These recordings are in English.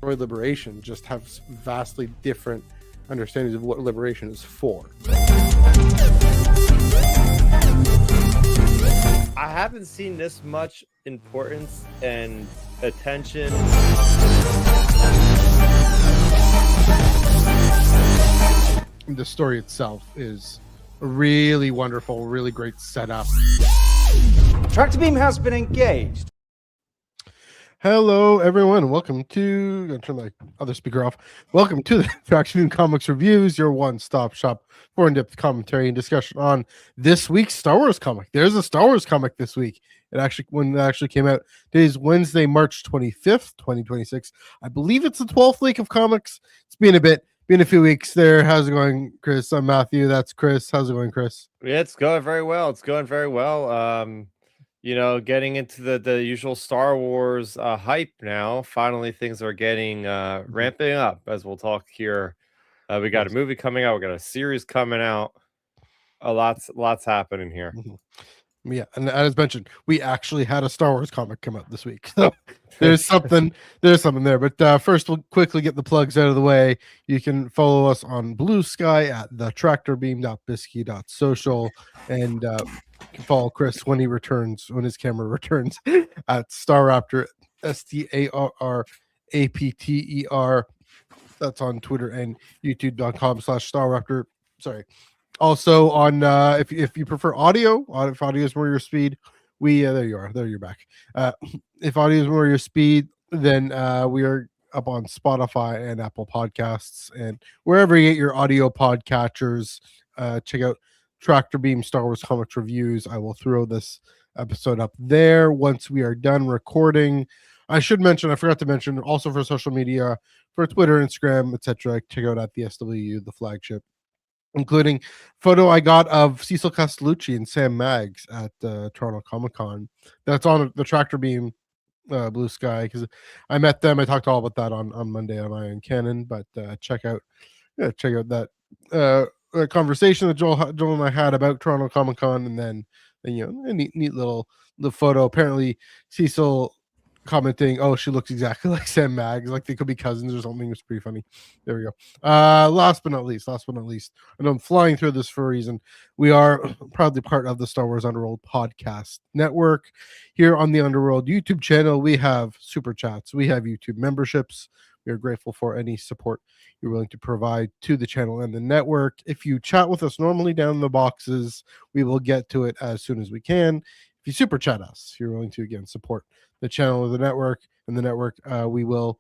or liberation just have vastly different understandings of what liberation is for. I haven't seen this much importance and attention. The story itself is a really wonderful, really great setup. Tractor beam has been engaged. Hello, everyone. Welcome to... I'm going to turn my other speaker off. Welcome to the Tractor Beam Comics Reviews, your one-stop shop for in-depth commentary and discussion on this week's Star Wars comic. There's a Star Wars comic this week. When it actually came out, today is Wednesday, March 25th, 2026. I believe it's the 12th week of comics. It's been a few weeks there. How's it going, Chris? I'm Matthew. That's Chris. How's it going, Chris? Yeah, it's going very well. Getting into the usual Star Wars hype now. Finally, things are getting ramping up, as we'll talk here. We got a movie coming out. We got a series coming out. Lots happening here. Yeah, and as mentioned, we actually had a Star Wars comic come out this week. So there's something there. But first, we'll quickly get the plugs out of the way. You can follow us on Blue Sky at thetractorbeam.bisky.social, and you can follow Chris when his camera returns at Starraptor, StarRapter. That's on Twitter and youtube.com/Starraptor. Sorry. Also on if you prefer audio, if audio is more your speed, there you are. There you're back. If audio is more your speed, then we are up on Spotify and Apple Podcasts and wherever you get your audio podcatchers. Check out Tractor Beam Star Wars Comics Reviews. I will throw this episode up there once we are done recording. I forgot to mention also for social media, for Twitter, Instagram, etc. Check out at the SWU, the flagship, including photo I got of Cecil Castellucci and Sam Maggs at Toronto Comic Con. That's on the Tractor Beam Blue Sky, because I met them. I talked all about that on Monday on Iron Cannon. But check out that conversation that Joel and I had about Toronto Comic Con, and then a neat little photo. Apparently, Cecil commenting, "Oh, she looks exactly like Sam Maggs, like they could be cousins or something." It's pretty funny. There we go. Last but not least, I know I'm flying through this for a reason. We are proudly part of the Star Wars Underworld podcast network. Here on the Underworld YouTube channel, we have super chats, we have YouTube memberships. We are grateful for any support you're willing to provide to the channel and the network. If you chat with us normally down in the boxes, we will get to it as soon as we can. If you super chat us, you're willing to again support the channel or the network, and the network, we will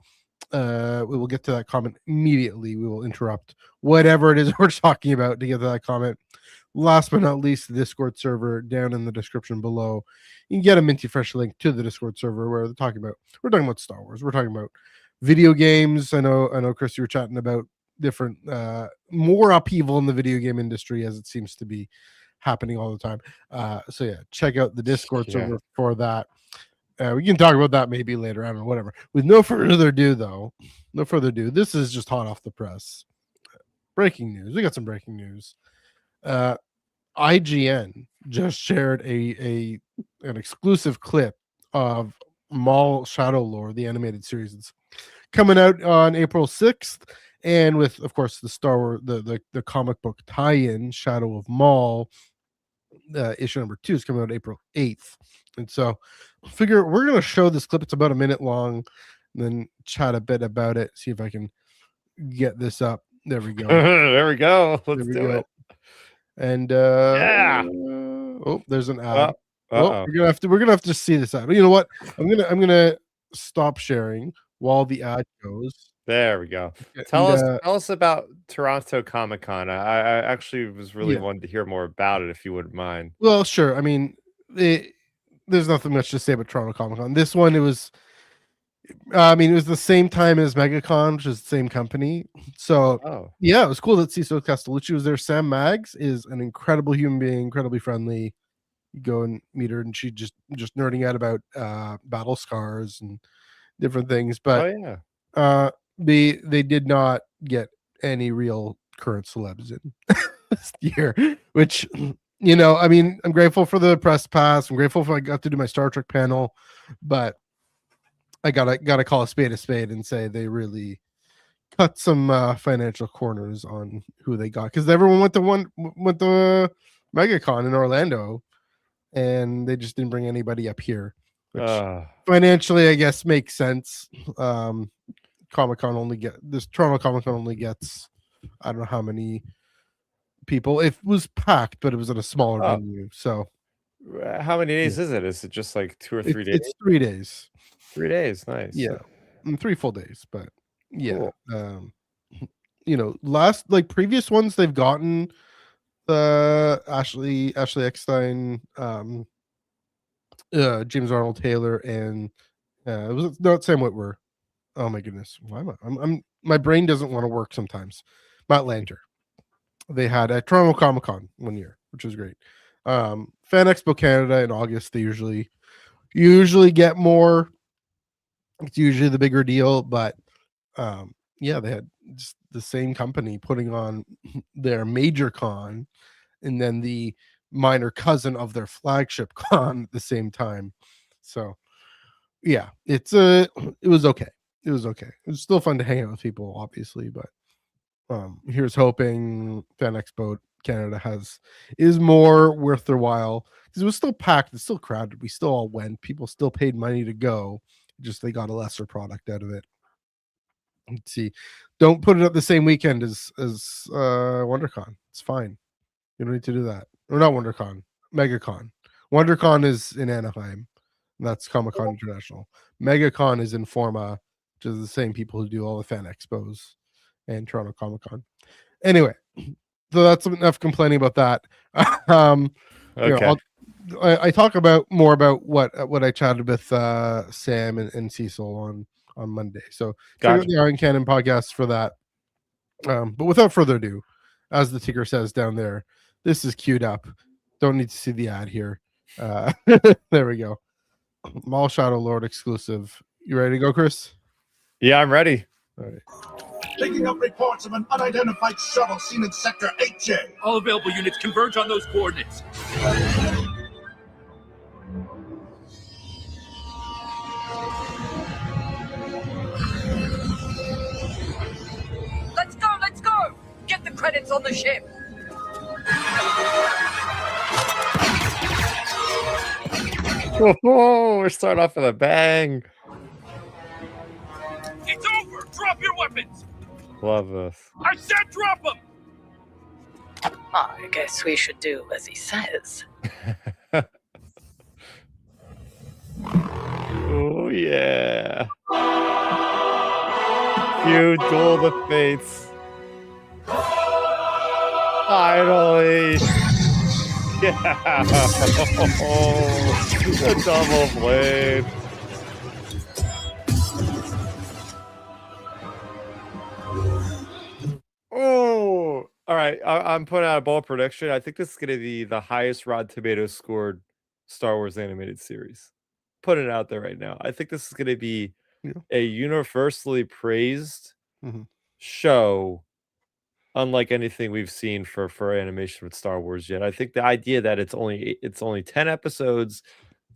get to that comment immediately. We will interrupt whatever it is we're talking about to get to that comment. Last but not least, the Discord server down in the description below. You can get a minty fresh link to the Discord server where we're talking about Star Wars. We're talking about video games. I know, Chris, you were chatting about different more upheaval in the video game industry, as it seems to be happening all the time. So yeah, check out the Discord server for that. We can talk about that maybe later. I don't know, whatever. With no further ado, this is just hot off the press. Breaking news. We got some breaking news. IGN just shared an exclusive clip of Maul Shadow Lore, the animated series. It's coming out on April 6th, and with, of course, the Star Wars, the comic book tie-in Shadow of Maul. Issue number 2 is coming out April 8th. And so I figure we're going to show this clip. It's about a minute long, and then chat a bit about it. See if I can get this up. There we go. There we go. Let's do it. And there's an ad. We're gonna have to see this ad. But you know what? I'm gonna stop sharing while the ad goes. There we go. Tell us about Toronto Comic Con. I actually was really wanting to hear more about it, if you wouldn't mind. Well, sure. I mean, there's nothing much to say about Toronto Comic Con. This one, it was the same time as MegaCon, which is the same company. So yeah, it was cool that Cecil Castellucci was there. Sam Maggs is an incredible human being, incredibly friendly. You go and meet her, and she just nerding out about battle scars and different things. But they did not get any real current celebs in this year, which, I'm grateful for the press pass. I'm grateful if I got to do my Star Trek panel, but I gotta call a spade and say they really cut some financial corners on who they got, because everyone went to MegaCon in Orlando, and they just didn't bring anybody up here, which financially I guess makes sense. Toronto Comic Con only gets, I don't know how many people. It was packed, but it was at a smaller venue. So how many days is it? Is it just like 2 or 3 days? It's 3 days. 3 days, nice. Yeah, 3 full days, but yeah. Cool. Previous ones they've gotten the Ashley Eckstein, James Arnold Taylor, and it was not Sam Witwer. Oh my goodness, why am I'm my brain doesn't want to work sometimes. Matt Lanter. They had at Toronto Comic Con one year, which was great. Fan Expo Canada in August, they usually get more. It's usually the bigger deal, but yeah, they had just the same company putting on their major con and then the minor cousin of their flagship con at the same time. So yeah, it was okay. It was okay. It was still fun to hang out with people, obviously, but here's hoping Fan Expo Canada is more worth their while, because it was still packed, it's still crowded. We still all went. People still paid money to go. Just they got a lesser product out of it. Let's see. Don't put it up the same weekend as WonderCon. It's fine. You don't need to do that. Or not WonderCon, MegaCon. WonderCon is in Anaheim. And that's Comic-Con International. MegaCon is in Forma, which is the same people who do all the fan expos and Toronto Comic-Con. Anyway, so that's enough complaining about that. Okay. I talk more about what I chatted with Sam and Cecil on Monday. So check out the Iron Cannon podcast for that. But without further ado, as the ticker says down there, this is queued up. Don't need to see the ad here. There we go. Mall Shadow Lord exclusive. You ready to go, Chris? Yeah, I'm ready. All right. Taking up reports of an unidentified shuttle seen in Sector 8J. All available units converge on those coordinates. Let's go! Get the credits on the ship! Whoa, we're starting off with a bang. It's over! Drop your weapons! Love this. I said drop them! I guess we should do as he says. Oh, yeah. You duel the fates. Finally. Yeah. The double blade. Oh, all right. I'm putting out a bold prediction. I think this is going to be the highest Rotten Tomatoes scored Star Wars animated series. Putting it out there right now. I think this is going to be a universally praised show, unlike anything we've seen for animation with Star Wars yet. I think the idea that it's only 10 episodes,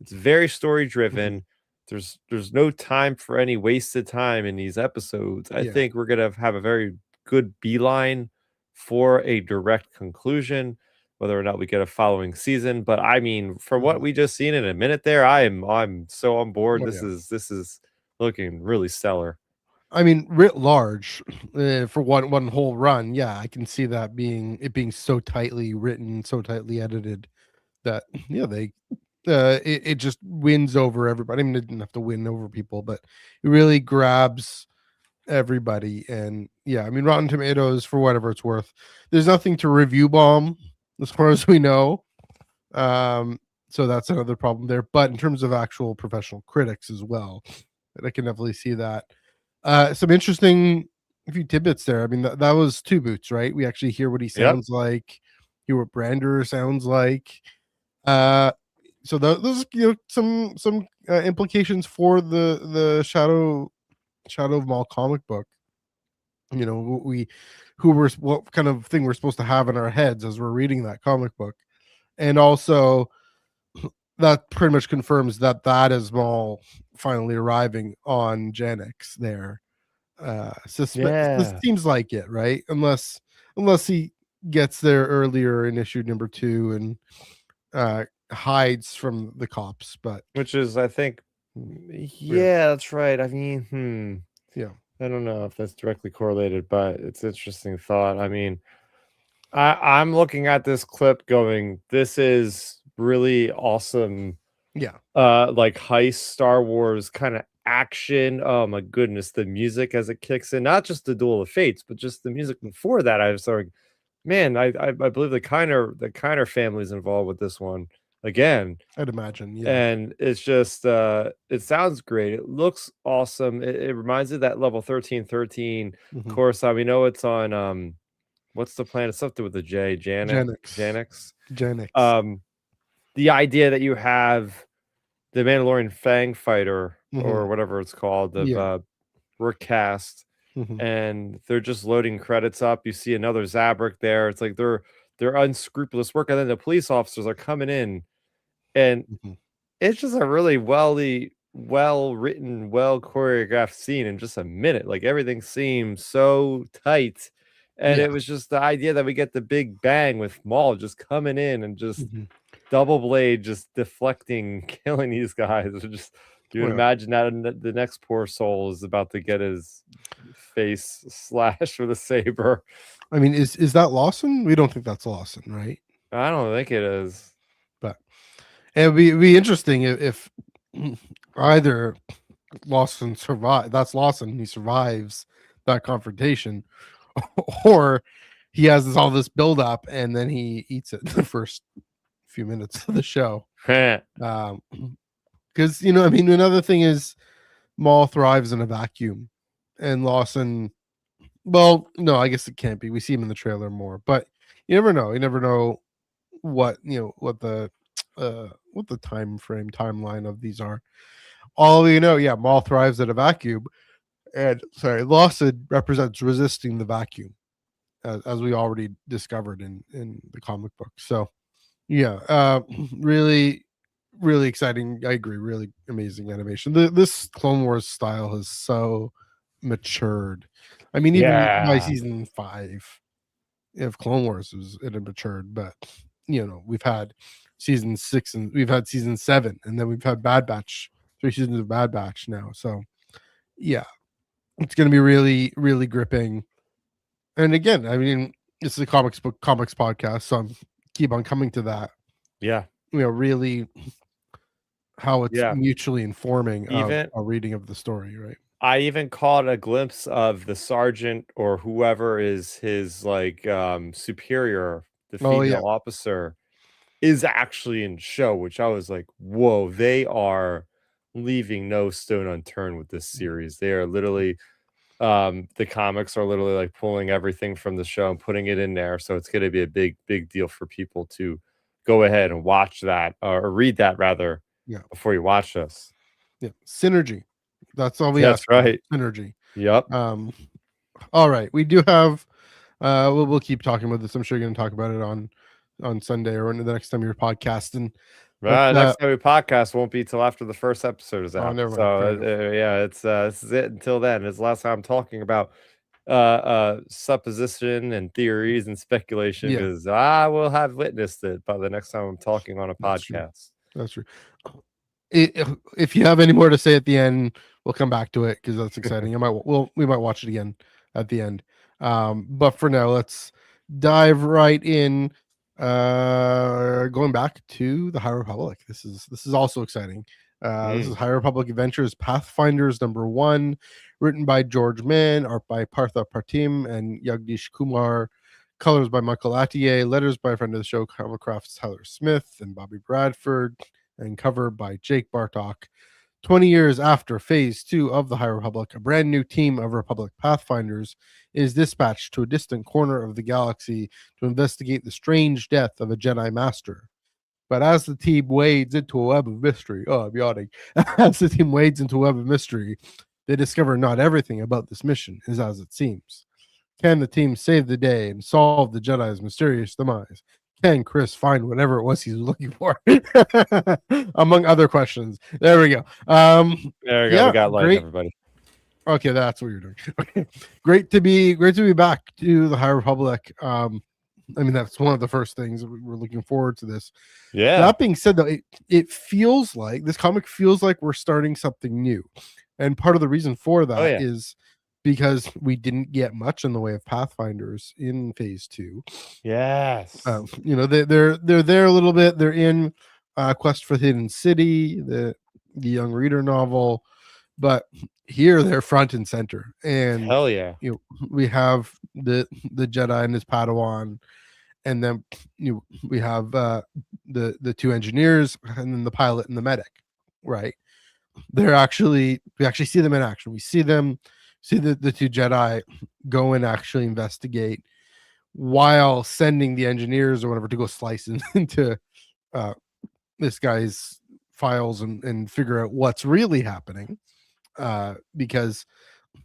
it's very story driven. There's no time for any wasted time in these episodes. I think we're gonna have a very good beeline for a direct conclusion, whether or not we get a following season. But I mean, from what we just seen in a minute there, I'm so on board. This is looking really stellar. I mean, writ large, for one whole run, yeah, I can see that being so tightly written, so tightly edited that it just wins over everybody. I mean, it didn't have to win over people, but it really grabs everybody. And yeah, I mean, Rotten Tomatoes, for whatever it's worth, there's nothing to review bomb as far as we know. So that's another problem there. But in terms of actual professional critics as well, I can definitely see that. Some interesting few tidbits there. I mean, that was Two Boots, right? We actually hear what he sounds like, hear what Brander sounds like. So those some implications for the Shadow of Maul comic book. What kind of thing we're supposed to have in our heads as we're reading that comic book, and also that pretty much confirms that is Maul finally arriving on Janix there. This Yeah. seems like it, right? Unless he gets there earlier in issue number 2 and hides from the cops, but Which is, I think, yeah, that's right. I mean, yeah, I don't know if that's directly correlated, but it's an interesting thought. I mean, I'm looking at this clip going, this is really awesome. yeah, Like heist Star Wars kind of action. Oh my goodness, the music as it kicks in, not just the Duel of Fates, but just the music before that. I was like, man, I believe the Kiner family's involved with this one again. I'd imagine, yeah, And it's just it sounds great. It looks awesome. It reminds me of that level 1313 mhm. course. We know it's on what's the planet? Something with the J, Janix. Janix. The idea that you have the Mandalorian Fang fighter or Mhm. whatever it's called, the Yeah. recast, Mhm. and they're just loading credits up. You see another Zabrak there. It's like they're unscrupulous work, and then the police officers are coming in, and Mhm. it's just a really well written, well choreographed scene in just a minute. Like everything seems so tight. And Yeah. it was just the idea that we get the big bang with Maul just coming in and just Mhm. double blade just deflecting, killing these guys. It's just you would Yeah. imagine that the next poor soul is about to get his face slashed with a saber. I mean, is that Lawson? We don't think that's Lawson, right? I don't think it is. But it would be interesting if either Lawson that's Lawson, he survives that confrontation, or he has all this build up and then he eats it in the first few minutes of the show. Because I mean, another thing is Maul thrives in a vacuum, and Lawson. Well, no, I guess it can't be. We see him in the trailer more, but you never know. You never know what what the timeline of these are. All you know, yeah, Maul thrives in a vacuum, and sorry, Lawson represents resisting the vacuum, as we already discovered in the comic book. So yeah, really, really exciting. I agree. Really amazing animation. This Clone Wars style has so matured. I mean, even by Yeah. season 5, if Clone Wars it had matured, but we've had season 6 and we've had season 7, and then we've had Bad Batch, 3 seasons of Bad Batch now. So yeah, it's going to be really, really gripping. And again, I mean, it's a comics podcast, so I'm keep on coming to that. Yeah. Really how it's Yeah. mutually informing of Even a reading of the story, right? I even caught a glimpse of the sergeant or whoever is his like superior, the Oh yeah, female officer, is actually in show, which I was like, whoa, they are leaving no stone unturned with this series. They are literally the comics are literally like pulling everything from the show and putting it in there. So it's gonna be a big deal for people to go ahead and watch that or read that rather yeah, before you watch this. yeah. Synergy. That's all we That's ask for. right. Synergy. Yep. All right, we do have. We'll keep talking about this. I'm sure you're going to talk about it on Sunday or the next time you're podcasting. But Next time we podcast won't be till after the first episode is out. never mind, So fair enough. yeah, it's this is it until then. It's the last time I'm talking about supposition and theories and speculation Yeah. because I will have witnessed it by the next time I'm talking on a That's true. podcast. That's true. If you have any more to say at the end, we'll come back to it because that's exciting. We might watch it again at the end. But for now, let's dive right in. Going back to the High Republic. This is also exciting. This is High Republic Adventures Pathfinders #1, written by George Mann, art by Partha Partim and Yagdish Kumar, colors by Michael Attier, letters by a friend of the show, Comicraft's Tyler Smith and Bobby Bradford, and cover by Jake Bartok. 20 years after Phase 2 of the High Republic, a brand new team of Republic Pathfinders is dispatched to a distant corner of the galaxy to investigate the strange death of a Jedi Master. But as the team wades into a web of mystery, I'm yawning. As the team wades into a web of mystery, they discover not everything about this mission is as it seems. Can the team save the day and solve the Jedi's mysterious demise? can Chris find whatever it was he's looking for? Among other questions. There we go. There we go. Yeah, We got light, great. everybody. Okay, that's what you're doing. Okay. Great to be back to the High Republic. I mean, that's one of the first things we're looking forward to this. Yeah. That being said, though, it feels like this comic feels like we're starting something new. And part of the reason for that is because we didn't get much in the way of Pathfinders in Phase 2. Yes. You know, they're there a little bit. They're in Quest for the Hidden City, the young reader novel, but here they're front and center. And hell yeah, you know, we have the Jedi and his Padawan, and then we have the two engineers, and then the pilot and the medic. Right? We actually see them in action. We see the two Jedi go and actually investigate while sending the engineers or whatever to go slice into this guy's files and figure out what's really happening, because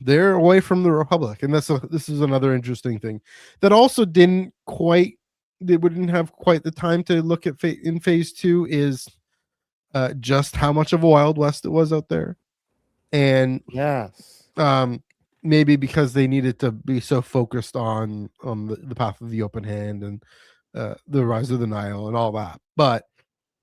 they're away from the Republic. And this is another interesting thing that also didn't have quite the time to look at in Phase 2 is just how much of a Wild West it was out there. And maybe because they needed to be so focused on the path of the open hand and the rise of the Nile and all that. But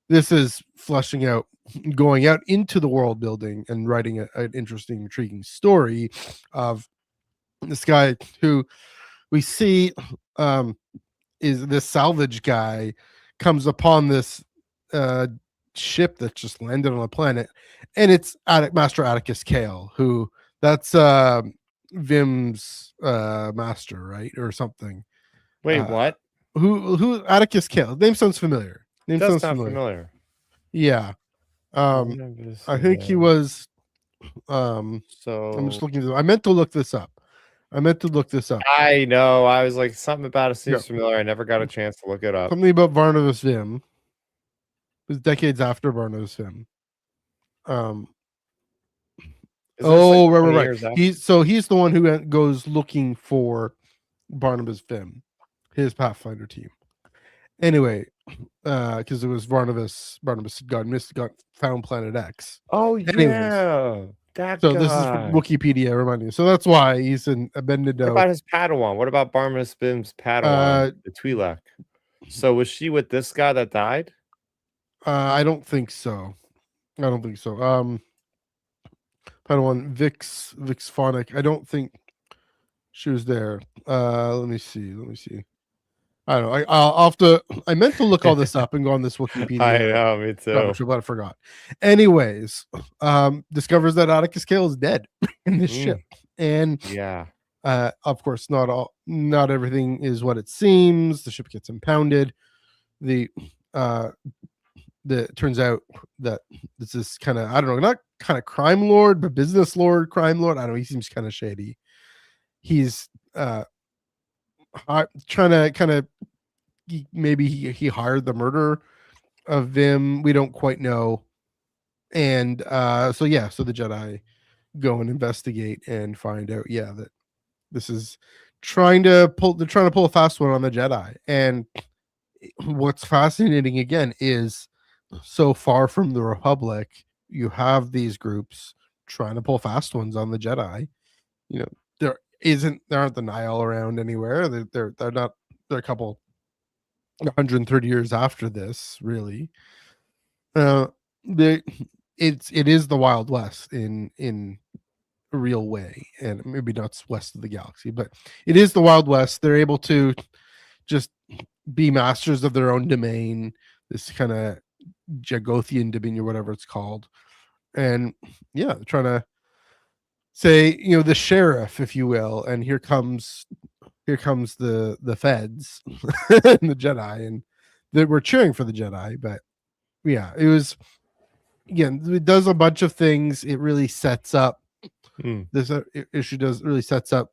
this is fleshing out, going out into the world building and writing an interesting, intriguing story of this guy who we see is this salvage guy comes upon this ship that just landed on a planet, and it's Master Atticus Kale, who that's Vim's master, right, or something. Wait, what? Who Atticus Kale? Name sounds familiar. That's not familiar. Yeah. I think he was so I'm just looking I meant to look this up. I know. I was like, something about it seems familiar. I never got a chance to look it up. Something about Barnabas Vim. It was decades after Barnabas Vim. Right. He's the one who goes looking for Barnabas Vim, his Pathfinder team. Anyway, because it was Barnabas got found Planet X. Oh, anyways, that so guy. This is Wikipedia reminding you. So that's why he's in Abednego. What about his Padawan? What about Barnabas Vim's Padawan, the Twi'lek? So was she with this guy that died? I don't think so. Padawan Vix Phonic. I don't think she was there. Let me see. I don't know. I'll have to. I meant to look all this up and go on this Wikipedia. I know, me too. But I forgot. Anyways, discovers that Atticus Kale is dead in this ship, and of course, not everything is what it seems. The ship gets impounded. It turns out that this is kind of, I don't know, not kind of crime lord, but business lord, crime lord. I don't know. He seems kind of shady. He's trying to kind of, maybe he hired the murder of Vim. We don't quite know. And so the Jedi go and investigate and find out, that this is trying to pull a fast one on the Jedi. And what's fascinating again is, so far from the Republic, you have these groups trying to pull fast ones on the Jedi. You know, there aren't the Nile around anywhere. They're not. They're a couple 130 years after this, really. It is the Wild West in a real way, and maybe not west of the galaxy, but it is the Wild West. They're able to just be masters of their own domain. This kind of Jagothian domain or whatever it's called, and trying to say, the sheriff, if you will, and here comes the feds and the Jedi, and they were cheering for the Jedi. But it was, again, it does a bunch of things. It really sets up this issue. Really sets up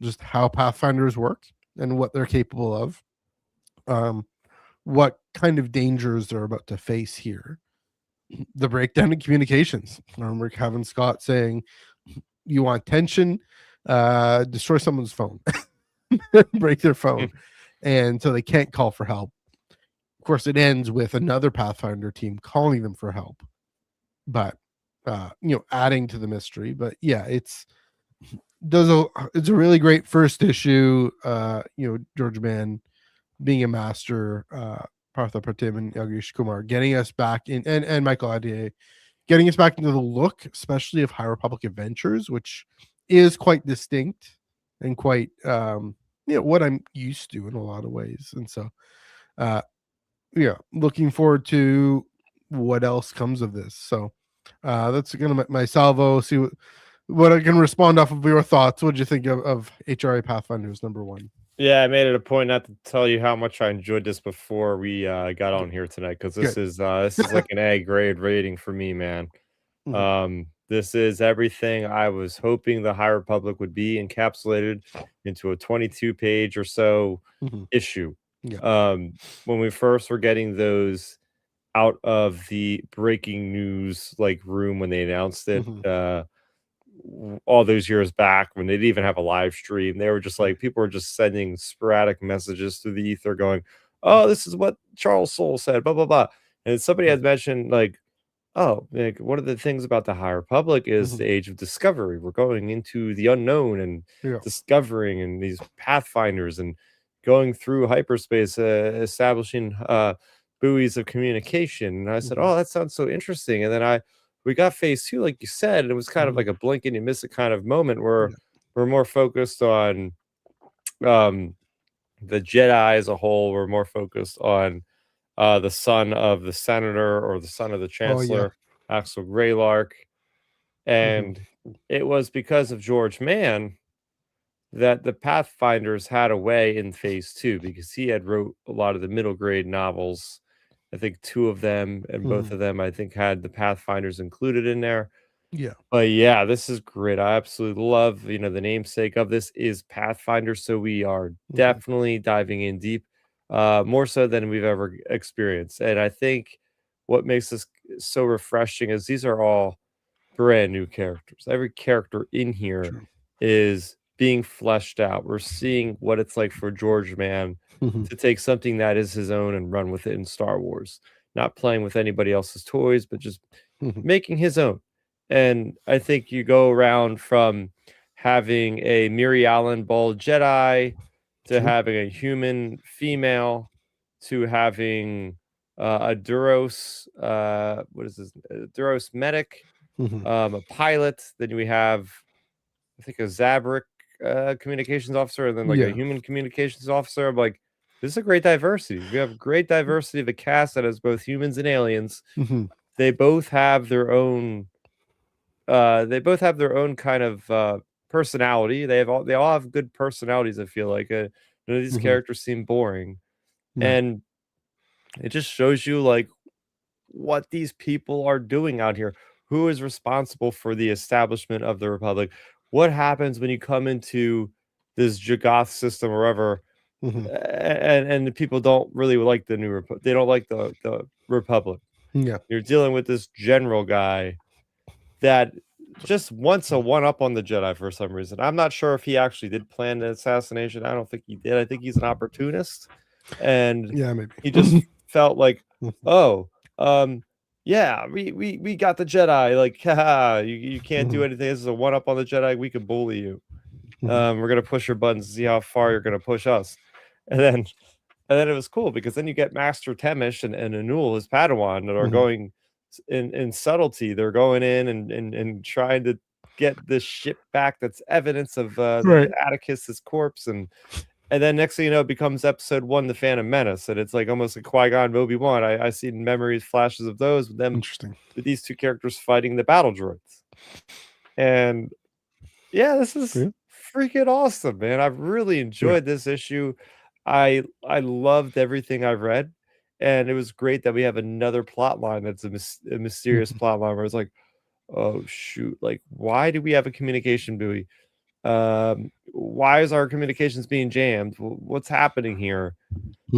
just how Pathfinders work and what they're capable of. What kind of dangers they're about to face here. The breakdown in communications. I remember Kevin Scott saying, you want tension, destroy someone's phone, break their phone. and so they can't call for help. Of course, it ends with another Pathfinder team calling them for help, but adding to the mystery. But yeah, it's a really great first issue. George Mann being a master, Partha Pratim and Yogesh Kumar getting us back in, and Michael Adier getting us back into the look, especially of High Republic Adventures, which is quite distinct and quite what I'm used to in a lot of ways. And so looking forward to what else comes of this. So that's gonna my salvo. See what I can respond off of your thoughts. What did you think of HRA Pathfinders #1? Yeah, I made it a point not to tell you how much I enjoyed this before we got on here tonight, because this is like an A grade rating for me, man. This is everything I was hoping the High Republic would be, encapsulated into a 22-page or so issue. When we first were getting those out of the breaking news room when they announced it, all those years back, when they didn't even have a live stream, they were just people were just sending sporadic messages through the ether going, oh, this is what Charles Soule said, blah blah blah. And somebody had mentioned one of the things about the High Republic is the age of discovery. We're going into the unknown and discovering, and these pathfinders and going through hyperspace, establishing buoys of communication. And I said, oh, that sounds so interesting. And then we got phase 2, like you said, and it was kind of like a blink and you miss it kind of moment where we're more focused on the Jedi as a whole. We're more focused on the son of the senator, or the son of the chancellor, Axel Greylark. And it was because of George Mann that the Pathfinders had a way in phase 2, because he had wrote a lot of the middle grade novels. I think 2 of them, and both of them I think had the Pathfinders included in there. Yeah. But yeah, this is great. I absolutely love, the namesake of this is Pathfinder, so we are definitely diving in deep, more so than we've ever experienced. And I think what makes this so refreshing is these are all brand new characters. Every character in here is being fleshed out. We're seeing what it's like for George Mann to take something that is his own and run with it in Star Wars, not playing with anybody else's toys, but just making his own. And I think you go around from having a Miri Allen bald Jedi to having a human female to having a Duros, Duros medic, a pilot. Then we have, I think, a Zabrak communications officer, and then a human communications officer. I'm like, this is a great diversity. We have great diversity of a cast that has both humans and aliens. They both have their own kind of personality. They all have good personalities. I feel like none of these characters seem boring, and it just shows you what these people are doing out here. Who is responsible for the establishment of the Republic? What happens when you come into this Jagoth system or wherever, and the people don't really like the new they don't like the Republic. You're dealing with this general guy that just wants a one-up on the Jedi for some reason. I'm not sure if he actually did plan the assassination. I don't think he did. I think he's an opportunist, and maybe he just felt like, oh, yeah, we got the Jedi. Like, haha, you can't do anything. This is a one-up on the Jedi. We can bully you. We're gonna push your buttons, see how far you're gonna push us. And then it was cool, because then you get Master Temish and Anul, his Padawan, that are going in subtlety. They're going in and trying to get this ship back that's evidence of Atticus's corpse, and then next thing you know, it becomes episode 1, The Phantom Menace, and it's like almost like Qui-Gon, Obi-Wan. I see memories, flashes of those with them, with these 2 characters fighting the battle droids. And yeah, this is freaking awesome, man. I've really enjoyed this issue. I loved everything I've read, and it was great that we have another plot line that's a mysterious plot line where it's like, oh shoot, why do we have a communication buoy? Why is our communications being jammed? What's happening here?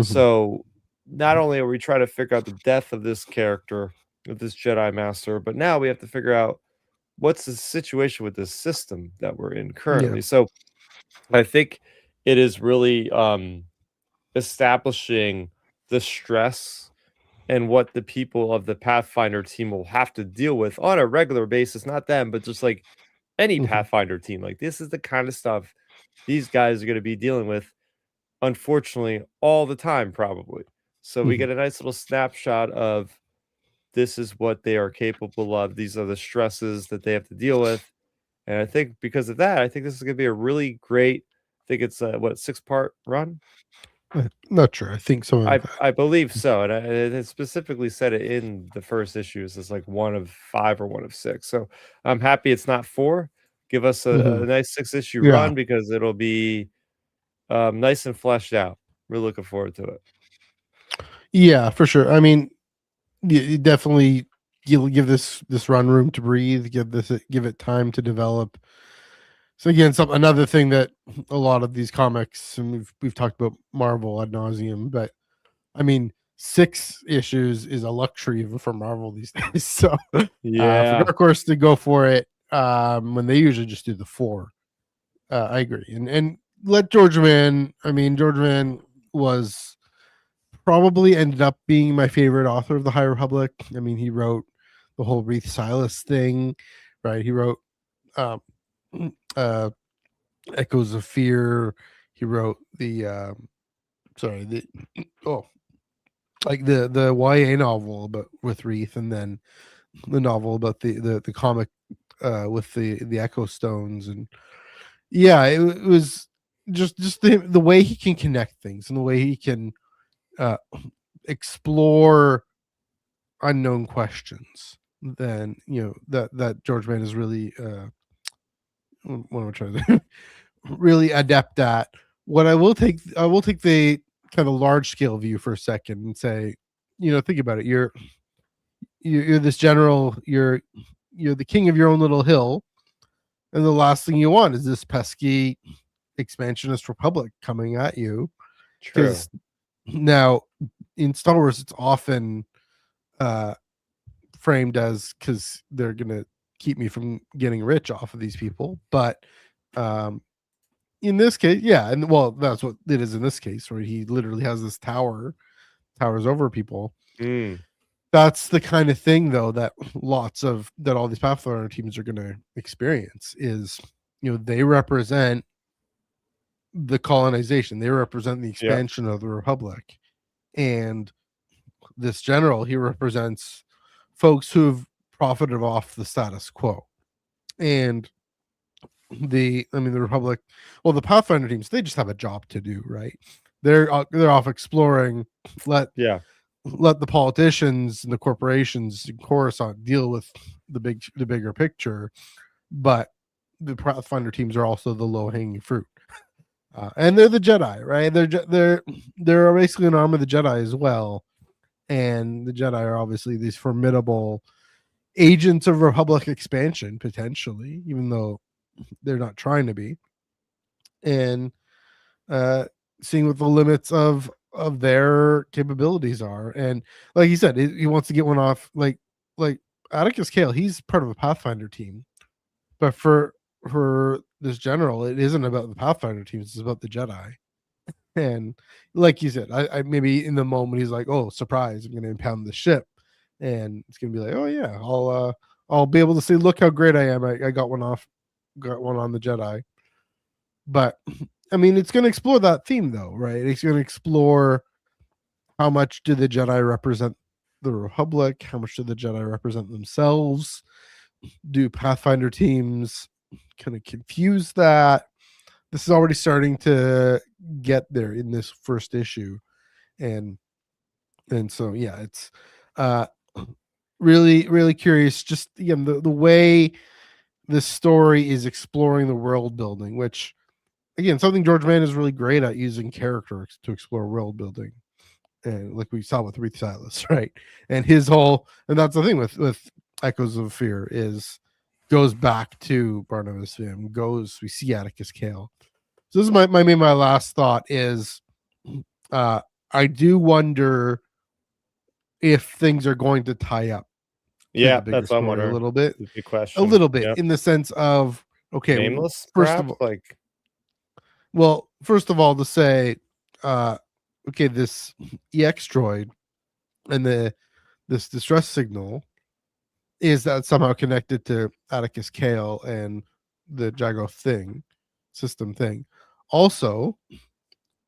So not only are we trying to figure out the death of this character, of this Jedi Master, but now we have to figure out what's the situation with this system that we're in currently. So I think it is really establishing the stress and what the people of the Pathfinder team will have to deal with on a regular basis. Not them, but just like any Mhm. Pathfinder team. Like this is the kind of stuff these guys are going to be dealing with, unfortunately, all the time, probably. So we Mhm. get a nice little snapshot of this is what they are capable of. These are the stresses that they have to deal with. And I think because of that, I think this is going to be a really great. I think it's a 6-part run. Not sure. I think some of that. I believe so, and it specifically said it in the first issues as like 1 of 5 or 1 of 6. So I'm happy it's not 4. Give us a Mhm. nice 6-issue Yeah. run because it'll be nice and fleshed out. We're looking forward to it. Yeah, for sure. I mean, you definitely give this run room to breathe. Give it time to develop. So again, another thing that a lot of these comics, and we've talked about Marvel ad nauseum, but I mean, 6 issues is a luxury for Marvel these days. So for Dark Horse to go for it when they usually just do the 4, I agree. And let George Mann. I mean, George Mann was probably ended up being my favorite author of the High Republic. I mean, he wrote the whole Wreath Silas thing, right? He wrote um, Echoes of Fear. He wrote the like the YA novel about with Wreath, and then the novel about the comic with the Echo Stones. And yeah, it was just the way he can connect things and the way he can explore unknown questions. Then that George Mann is really what am I trying to really adept at. What I will take the kind of large scale view for a second and say, think about it. You're this general. You're the king of your own little hill, and the last thing you want is this pesky expansionist republic coming at you. True. Because now in Star Wars, it's often framed as because they're gonna keep me from getting rich off of these people, but in this case, yeah, and well, that's what it is in this case, where he literally has this towers over people. That's the kind of thing, though, that all these Pathfinder teams are going to experience. Is they represent the colonization, they represent the expansion of the Republic, and this general, he represents folks who've profited off the status quo. And the Republic, well, the Pathfinder teams, they just have a job to do, right? They're off exploring. Let the politicians and the corporations in Coruscant deal with the bigger picture, but the Pathfinder teams are also the low hanging fruit, and they're the Jedi, right? They're basically an arm of the Jedi as well, and the Jedi are obviously these formidable agents of Republic expansion, potentially, even though they're not trying to be, and seeing what the limits of their capabilities are. And like he said, he wants to get one off, like Atticus Kale, he's part of a Pathfinder team, but for this general, it isn't about the Pathfinder teams, it's about the Jedi. And like you said, I maybe in the moment he's like, oh, surprise, I'm gonna impound the ship, and it's gonna be like, oh yeah, I'll be able to say, look how great I am, I got one on the Jedi. But I mean, it's going to explore that theme, though, right? It's going to explore how much do the Jedi represent the Republic? How much do the Jedi represent themselves? Do Pathfinder teams kind of confuse that? This is already starting to get there in this first issue, and so yeah, it's really, really curious. Just again, the way the story is exploring the world building, which again, something George Mann is really great at, using characters to explore world building, and like we saw with Wreath Silas, right? And his whole, and that's the thing with Echoes of Fear, is goes back to Barnabas Vim, we see Atticus Kale. So this is my last thought is, I do wonder if things are going to tie up. Yeah, that's what I'm wondering. A little bit, the question. A little bit, in the sense of, okay, Nameless, first perhaps? of all, well, first of all, to say, okay, this EX droid and this distress signal, is that somehow connected to Atticus Kale and the Jago system thing? Also,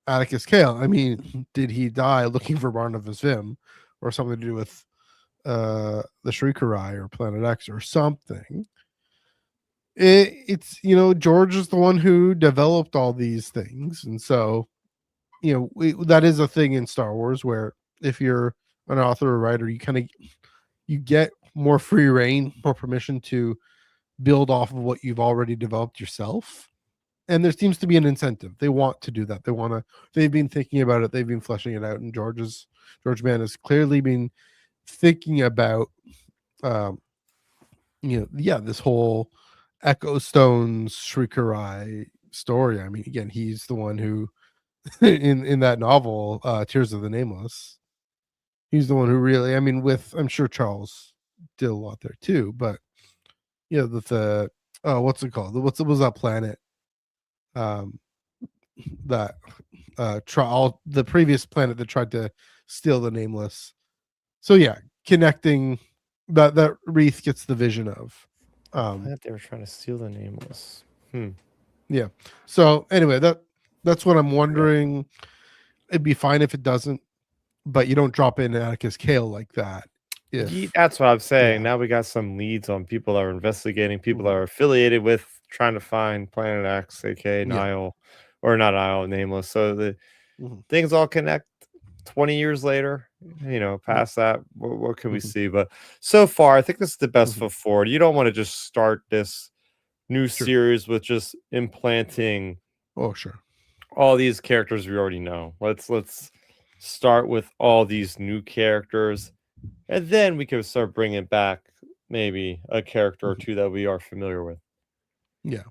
Atticus Kale, I mean, did he die looking for Barnabas Vim or something to do with the Shriekerai or Planet X or something? It's, George is the one who developed all these things, and so that is a thing in Star Wars where if you're an author or writer, you get more free reign, more permission to build off of what you've already developed yourself. And there seems to be an incentive. They want to do that. They've been thinking about it. They've been fleshing it out. And George Mann has clearly been thinking about, this whole Echo Stones Shriekerai story. I mean, again, he's the one who, in that novel, Tears of the Nameless, he's the one who really, I mean, I'm sure Charles did a lot there too, but what's it called? What was that planet? That the previous planet that tried to steal the Nameless. So yeah, connecting that Wreath gets the vision of. They were trying to steal the Nameless. Yeah. So anyway, that's what I'm wondering. It'd be fine if it doesn't, but you don't drop in Atticus Kale like that. That's what I'm saying. Now we got some leads on people that are investigating, people that are affiliated with trying to find Planet X, aka Nile, or not Nile, Nameless. So the things all connect 20 years later, past that, what can we see? But so far, I think this is the best foot forward. You don't want to just start this new series with just implanting all these characters we already know. Let's start with all these new characters, and then we can start bringing back maybe a character or two that we are familiar with. Yeah.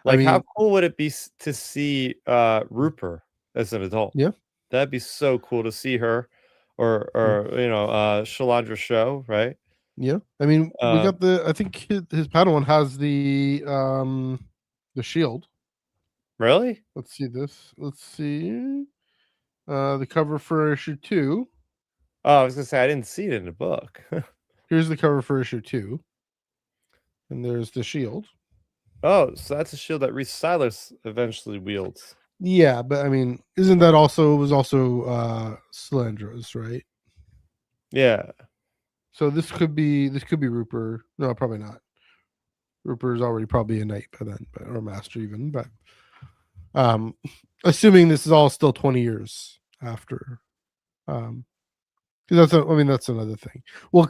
Like, how cool would it be to see Rupert as an adult? Yeah. That'd be so cool to see her, or Shalandra Show, right? Yeah. I mean, we got I think his Padawan has the shield. Really? Let's see this. Let's see. The cover for issue 2. Oh, I was gonna say I didn't see it in the book. Here's the cover for issue 2. And there's the shield. Oh, so that's a shield that Reese Silas eventually wields. Yeah, but I mean, isn't that was also Salandra's, right? Yeah. So this could be Rupert. No, probably not. Rupert is already probably a knight by then, or a master even. But assuming this is all still 20 years after, because that's another thing. Well,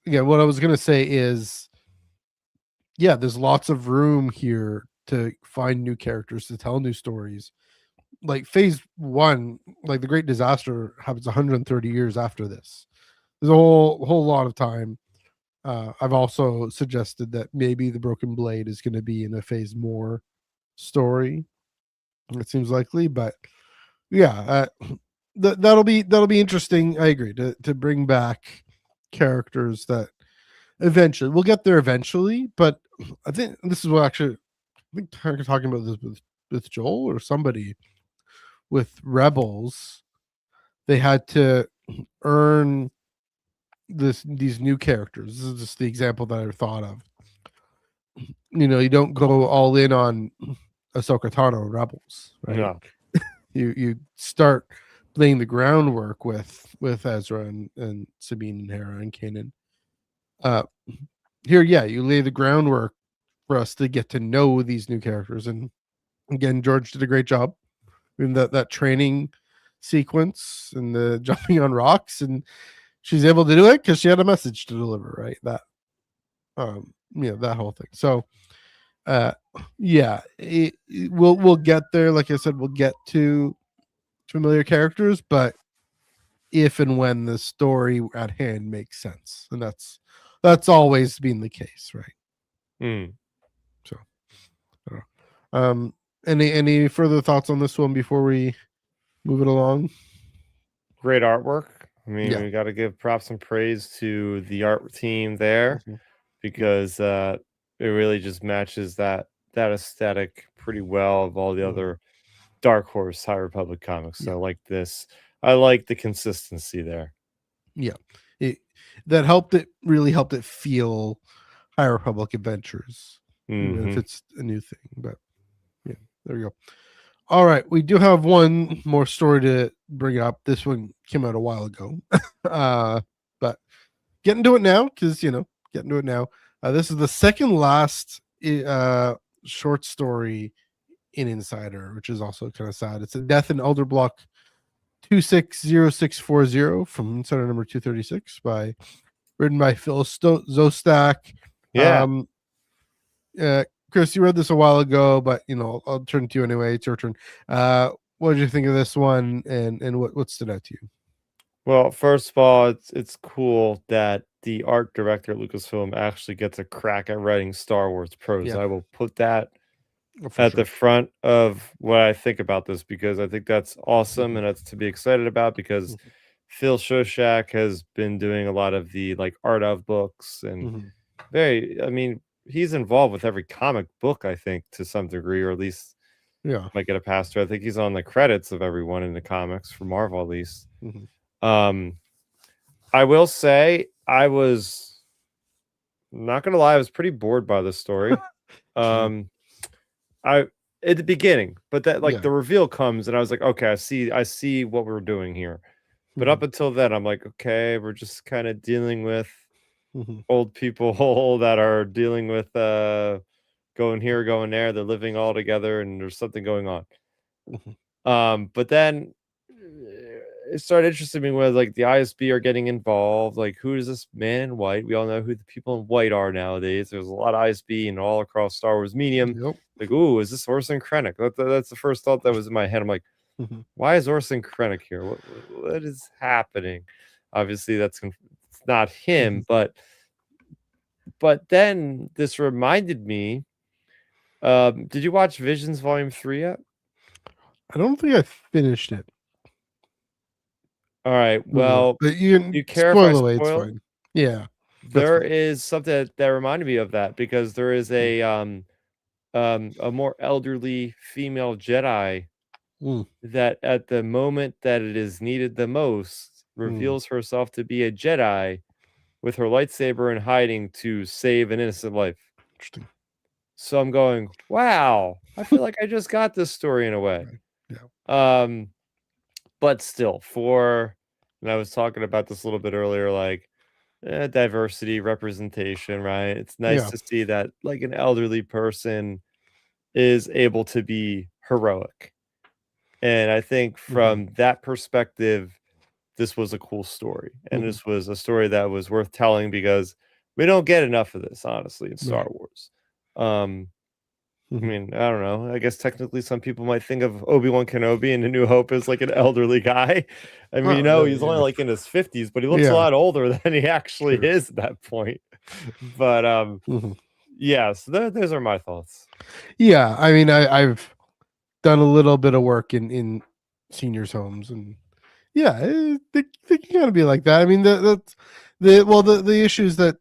again, what I was gonna say is, yeah, there's lots of room here to find new characters, to tell new stories. Like phase 1, like the Great Disaster happens 130 years after this. There's a whole lot of time. I've also suggested that maybe the Broken Blade is going to be in a phase more story. It seems likely, but yeah, that'll be interesting. I agree to bring back characters that eventually we'll get there eventually. But I think this is what actually I think we're talking about this with Joel or somebody. With Rebels, they had to earn these new characters. This is just the example that I thought of. You don't go all in on Ahsoka Tano Rebels, right? No. You start laying the groundwork with Ezra and Sabine and Hera and Kanan. Here, you lay the groundwork for us to get to know these new characters. And again, George did a great job in that training sequence and the jumping on rocks, and she's able to do it because she had a message to deliver, right? That that whole thing. So we'll get there. Like I said, we'll get to familiar characters, but if and when the story at hand makes sense, and that's always been the case, right? So any further thoughts on this one before we move it along? Great artwork. I mean, we got to give props and praise to the art team there, because it really just matches that aesthetic pretty well of all the other Dark Horse High Republic comics. So like this, I like the consistency there. It really helped it feel High Republic Adventures, even if Hmm. it's a new thing. But yeah, there you go. All right, we do have one more story to bring up. This one came out a while ago, but get into it now because get into it now. This is the second last short story in Insider, which is also kind of sad. It's a death in Elder Block 260640 from Insider number 236 written by Phil Zostak. Yeah. Chris, you read this a while ago, but I'll turn to you anyway. It's your turn. What did you think of this one, and what stood out to you? Well, first of all, it's cool that the art director at Lucasfilm actually gets a crack at writing Star Wars prose. Yeah. I will put that For at sure. the front of what I think about this because I think that's awesome and that's to be excited about because Phil Shoshak has been doing a lot of the like art of books and he's involved with every comic book, I think, to some degree, or at least might get a pass through. I think he's on the credits of everyone in the comics for Marvel, at least. I will say I was not gonna lie, I was pretty bored by this story. I at the beginning, but that the reveal comes and I was like, okay, I see what we're doing here. But up until then, I'm like, okay, we're just kind of dealing with old people that are dealing with going here, going there. They're living all together, and there's something going on. But then it started interesting me when like the ISB are getting involved. Like, who is this man in white? We all know who the people in white are nowadays. There's a lot of ISB and all across Star Wars medium. Like, ooh, is this Orson Krennic? That's the first thought that was in my head. I'm like, why is Orson Krennic here? What is happening? Obviously, it's not him, but then this reminded me. Did you watch Visions Volume 3 yet? I don't think I finished it. All right. Well, but you care if I spoil? It's fine. Yeah. There is something that reminded me of that because there is a more elderly female Jedi that at the moment that it is needed the most reveals herself to be a Jedi with her lightsaber in hiding to save an innocent life. Interesting. So I'm going, wow, I feel like I just got this story in a way. Yeah. But still, and I was talking about this a little bit earlier, like diversity, representation, right? It's nice to see that like an elderly person is able to be heroic. And I think from that perspective, this was a cool story. And this was a story that was worth telling because we don't get enough of this, honestly, in Star Wars. I mean, I don't know. I guess technically some people might think of Obi-Wan Kenobi and A New Hope as like an elderly guy. I mean, he's only like in his 50s, but he looks a lot older than he actually is at that point. But so those are my thoughts. Yeah, I mean, I've done a little bit of work in seniors' homes, and they can kind of be like that. I mean, the issues that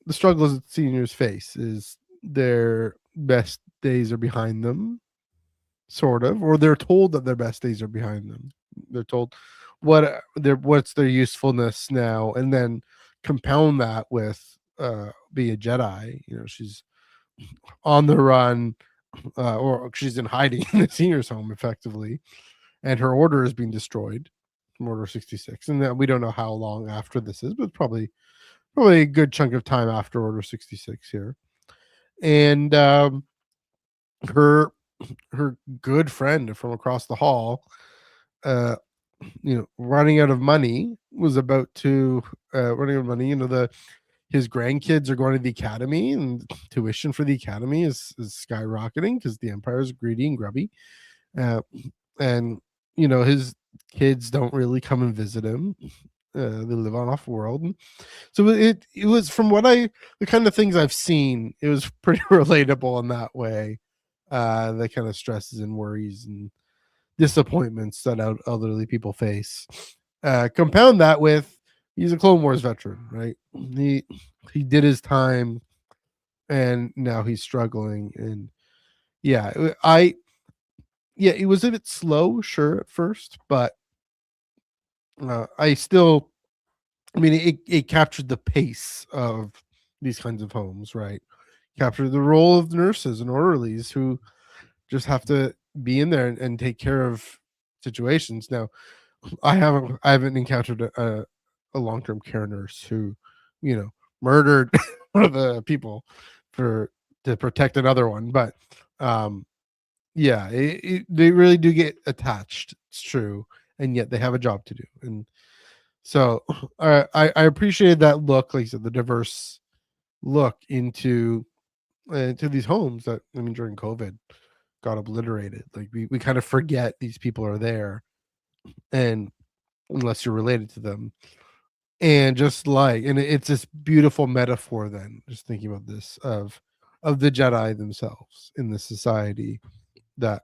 the struggles that seniors face is their best days are behind them, sort of, or they're told that their best days are behind them. They're told what's their usefulness now, and then compound that with be a Jedi. She's on the run, or she's in hiding in the seniors' home effectively, and her order is being destroyed from Order 66, and then we don't know how long after this is, but probably a good chunk of time after Order 66 here. And her good friend from across the hall, running out of money, was about to running out of money. His grandkids are going to the academy, and tuition for the academy is skyrocketing because the Empire is greedy and grubby. And his kids don't really come and visit him. They live on off world. So it was, from the kind of things I've seen, it was pretty relatable in that way. The kind of stresses and worries and disappointments that elderly people face. Compound that with, he's a Clone Wars veteran, right? He did his time, and now he's struggling. And it was a bit slow, sure, at first, but I mean, it captured the pace of these kinds of homes, right? Captured the role of nurses and orderlies who just have to be in there and take care of situations. Now, I haven't encountered a long-term care nurse who, murdered one of the people to protect another one, but yeah, they really do get attached. It's true, and yet they have a job to do, and so I appreciated that look, like you said, the diverse look into these homes that, I mean, during COVID got obliterated. Like we kind of forget these people are there, and unless you're related to them, and it's this beautiful metaphor. Then just thinking about this of the Jedi themselves in the society that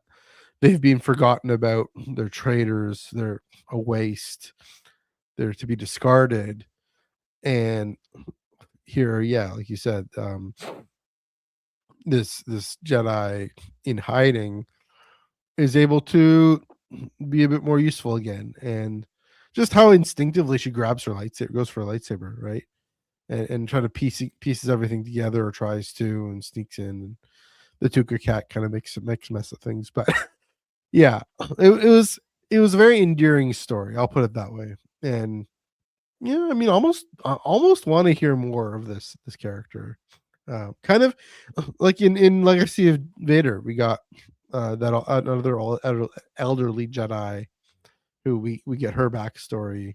they've been forgotten about. They're traitors. They're a waste. They're to be discarded. And here, yeah, like you said, this Jedi in hiding is able to be a bit more useful again, and just how instinctively she grabs her lightsaber, goes for a lightsaber, right, and try to pieces everything together, or tries to, and sneaks in. And the Tuca cat kind of makes a mess of things, but yeah, it was a very endearing story. I'll put it that way, and yeah, I mean, almost want to hear more of this character. Kind of like in Legacy of Vader, we got another elderly Jedi who we get her backstory.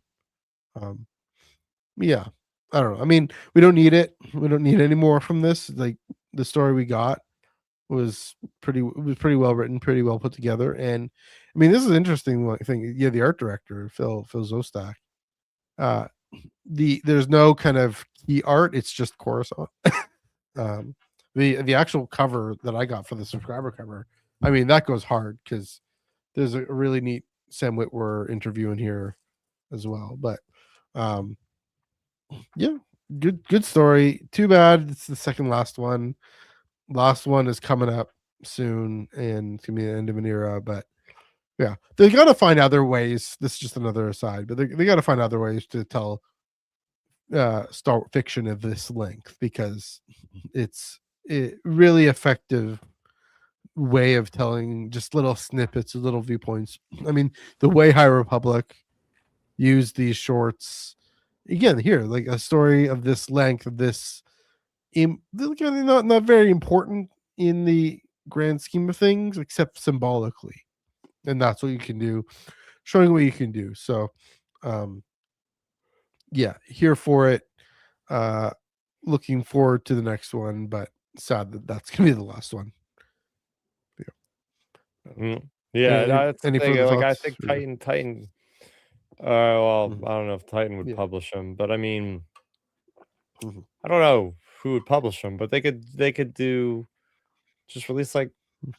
Yeah, I don't know. I mean, we don't need it. We don't need any more from this. Like, the story we got was pretty well written, pretty well put together. And I mean, this is an interesting thing. Yeah, the art director Phil Zostak. There's no kind of key art. It's just Coruscant. The actual cover that I got for the subscriber cover, I mean, that goes hard because there's a really neat Sam Witwer interview in here as well. But yeah, good story. Too bad it's the second last one. Last one is coming up soon, and it's gonna be the end of an era. But yeah, they got to find other ways. This is just another aside, but they got to find other ways to tell Star fiction of this length, because it's a really effective way of telling just little snippets, little viewpoints. I mean, the way High Republic used these shorts again here, like a story of this length, of this not very important in the grand scheme of things, except symbolically, and that's what you can do, showing what you can do. So yeah, here for it. Looking forward to the next one, but sad that that's gonna be the last one. Yeah, that's the any thing. further Like, I thoughts? think Titan. Well, Mhm. I don't know if Titan would Yeah. publish them, but I mean, Mhm. I don't know who would publish them, but they could do just release like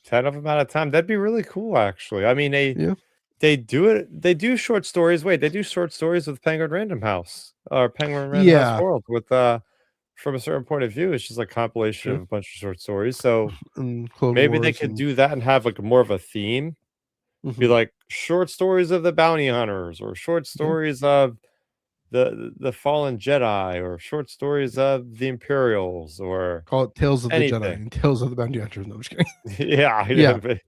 10 of them at a time. That'd be really cool, actually. I mean, Yeah. they do it. They do short stories. Wait, they do short stories with Penguin Random House or Penguin Random House Yeah. World with from a certain point of view. It's just a compilation Sure. of a bunch of short stories. So And Clone maybe they Wars could and do that and have like more of a theme. Be Mhm. like short stories of the bounty hunters, or short Yeah. stories of the fallen Jedi, or short stories of the Imperials, or Call it Tales of the Jedi anything. and Tales of the Bounty Hunters. No, I'm just kidding. Yeah, Yeah.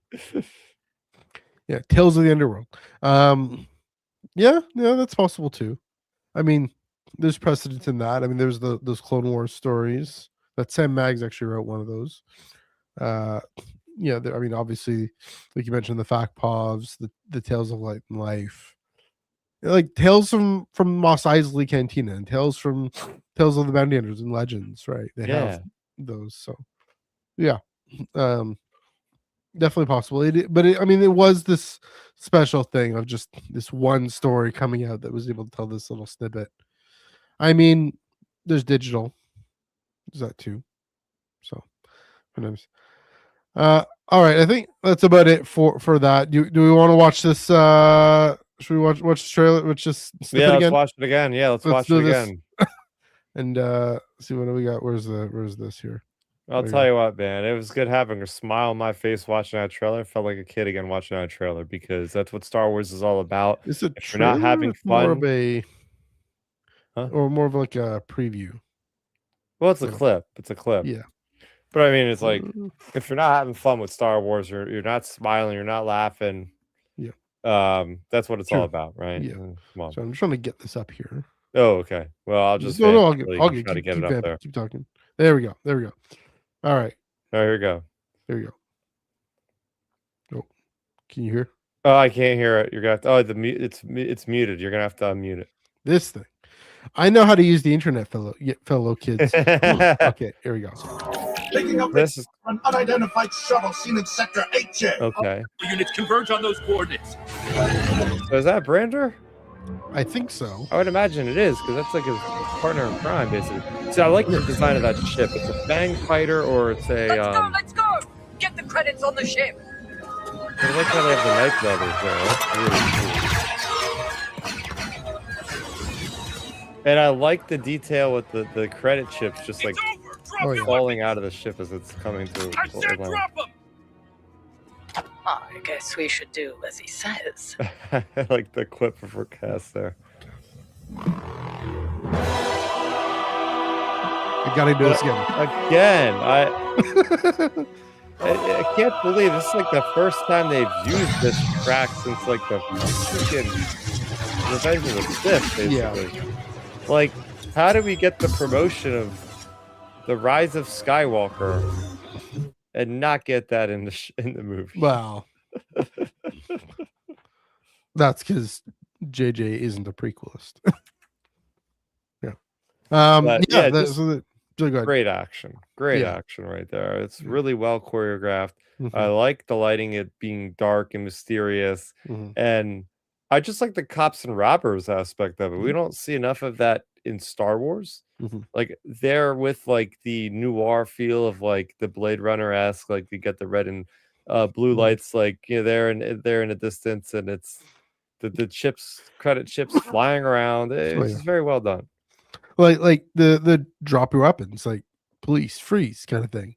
Yeah, Tales of the Underworld. Yeah, that's possible too. I mean, there's precedent in that. I mean, there's those Clone Wars stories that Sam Maggs actually wrote one of those. Yeah, I mean, obviously, like you mentioned, the Fact Povs, the Tales of Light and Life, like Tales from Mos Eisley Cantina, and Tales from Tales of the Bounty Hunters and Legends, right? They have those, so yeah, definitely possible. I mean, it was this special thing of just this one story coming out that was able to tell this little snippet. I mean, there's digital, there's that too. So, who knows? All right, I think that's about it for that. Do we want to watch this? Should we watch the trailer? Let's just snip it let's again. watch it again. Yeah, let's watch do it this. again. And see what do we got. Where's this here? I'll There you tell go. you what, man. It was good having a smile on my face watching that trailer. I felt like a kid again watching that trailer because that's what Star Wars is all about. Is it If you're not trailer having or more of fun, a huh? or more of like a preview? Well, it's a Yeah. clip. It's a clip. Yeah. But I mean, it's like Mm, if you're not having fun with Star Wars, you're not smiling, you're not laughing. Yeah. That's what it's all True. about, right? Yeah. Come on. So I'm trying to get this up here. Oh, okay. Well, I'll just No, vamp I'll until you I'll can try to get keep it up vamping, there. keep talking. There we go. There we go. All right. Oh, here we go. There we go. Oh, can you hear Oh, I can't hear it. You're gonna have to, it's muted. You're gonna have to unmute this thing? I know how to use the internet, fellow kids. it. Okay, here we go. Picking up This is an unidentified shuttle seen in Sector 8J. okay. Units converge on those coordinates. So is that Brander? I think so. I would imagine it is, because that's like his partner in crime, basically. See, I like the design of that ship. It's a Fang fighter, or it's a Let's go! Get the credits on the ship. I like how they have the Knight Brothers there. That's really cool. And I like the detail with the credit chips just like It's over. Drop Oh, your yeah. falling weapons. out of the ship as it's coming to I said Atlanta. drop them. I guess we should do as he says. I like the clip of Recast there. I gotta do this again. Again, I can't believe this is like the first time they've used this track since like the freaking Revenge of the Sith, basically. Yeah. Like, how do we get the promotion of the Rise of Skywalker and not get that in the movie? Wow. That's because JJ isn't a prequelist. Yeah. But, yeah, That's just so go ahead. Great action Yeah. right there. It's Yeah. really well choreographed. Mhm, I like the lighting, it being dark and mysterious, mhm. and I just like the cops and robbers aspect of it. We Mhm. don't see enough of that in Star Wars. Mhm. Like they're with like the noir feel of like the Blade Runner-esque, like you get the red and blue Mhm. lights, like they're in the distance, and it's the credit chips flying around. It's Oh, yeah. just very well done. Like the drop your weapons, like police freeze kind of thing.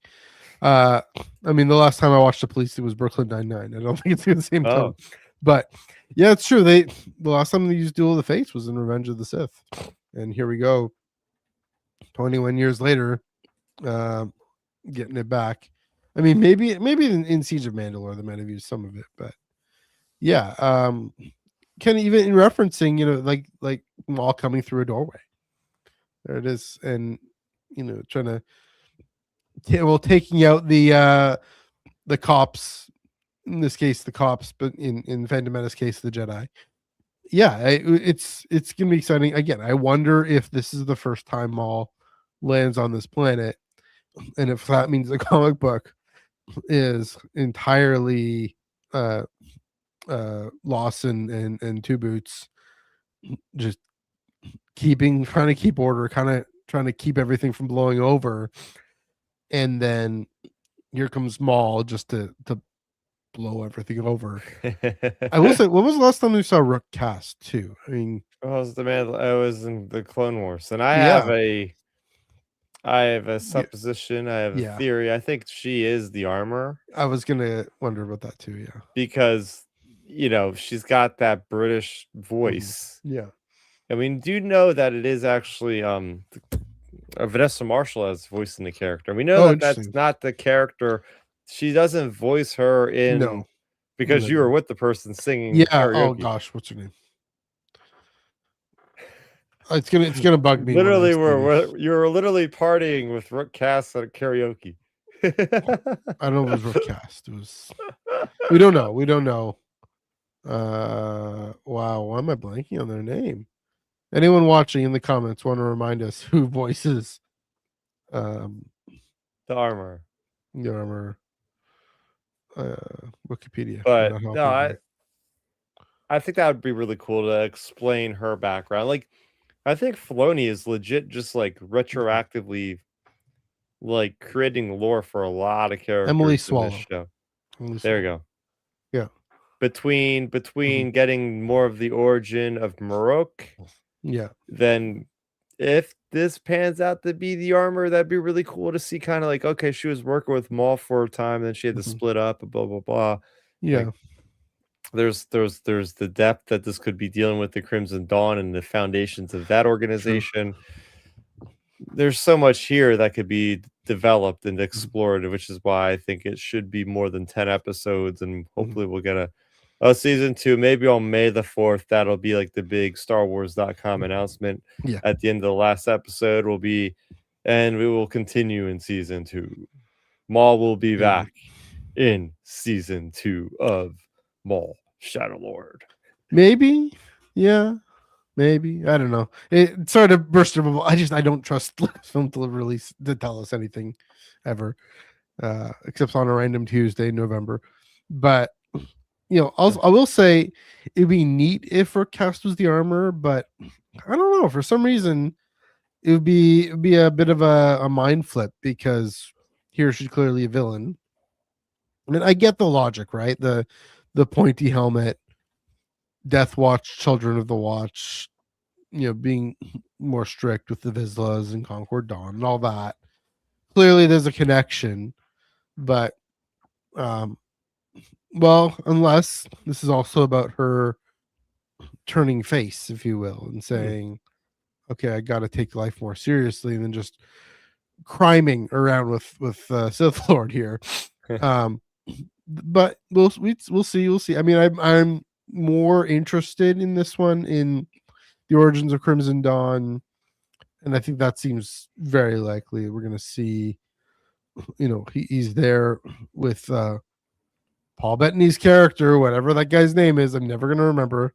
I mean, the last time I watched the police, it was Brooklyn Nine-Nine. I don't think it's the same Oh. tone, but yeah, it's true. The last time they used Duel of the Fates was in Revenge of the Sith, and here we go, 21 years later, getting it back. I mean, maybe in Siege of Mandalore they might have used some of it, but yeah, kind of even in referencing, like Maul coming through a doorway. There it is, and trying to taking out the cops, in this case the cops, but in Phantom Menace case the Jedi. Yeah, it's gonna be exciting. Again, I wonder if this is the first time Maul lands on this planet, and if that means the comic book is entirely Lawson and Two Boots just trying to keep order, kind of trying to keep everything from blowing over, and then here comes Maul just to blow everything over. I will say, when was the last time we saw Rook cast too? I mean, I was in the Clone Wars, and I Yeah. have a supposition. I have a Yeah. theory. I think she is the armor I was gonna wonder about that too. Yeah, because she's got that British voice. yeah. I mean, do you know that it is actually Vanessa Marshall as voicing the character? We know Oh, that that's interesting. not the character. She doesn't voice her in No. because you No. were with the person singing. Yeah. Oh karaoke. gosh, what's her name? It's gonna bug me. when I Literally, see you were literally partying with Rook Cass at karaoke. I don't know if it was Rook cast. It was. We don't know. We don't know. Wow. Why am I blanking on their name? Anyone watching in the comments want to remind us who voices The armor. the armor? Wikipedia. But not helping no, me. I think that would be really cool to explain her background. Like, I think Filoni is legit just like retroactively like creating lore for a lot of characters Emily in Swallow. this show. Emily There you go. Yeah. Between getting more of the origin of Marok, Yeah. then if this pans out to be the armor, that'd be really cool to see. Kind of like, okay, she was working with Maul for a time, then she had to split up, and blah blah blah. Yeah. There's the depth that this could be dealing with the Crimson Dawn and the foundations of that organization. There's so much here that could be developed and explored, which is why I think it should be more than 10 episodes, and hopefully we'll get a season 2, maybe on May the 4th. That'll be like the big StarWars.com announcement. Yeah. At the end of the last episode will be, and we will continue in season 2. Maul will be back in season 2 of Maul Shadow Lord. Maybe. Yeah. Maybe. I don't know. Sorry to burst your bubble. I don't trust Lucasfilm to release to tell us anything ever. Except on a random Tuesday in November. But I will say it'd be neat if Cast was the armor, but I don't know. For some reason, it would be a bit of a mind flip, because here she's clearly a villain. I mean, I get the logic, right? The pointy helmet, Death Watch, Children of the Watch, being more strict with the Vizslas and Concord Dawn and all that. Clearly, there's a connection, but well, unless this is also about her turning face, if you will, and saying, okay, I got to take life more seriously than just criming around with Sith Lord here. But we'll see. I mean, I'm more interested in this one, in the origins of Crimson Dawn, and I think that seems very likely. We're going to see, he's there with Paul Bettany's character, whatever that guy's name is. I'm never going to remember.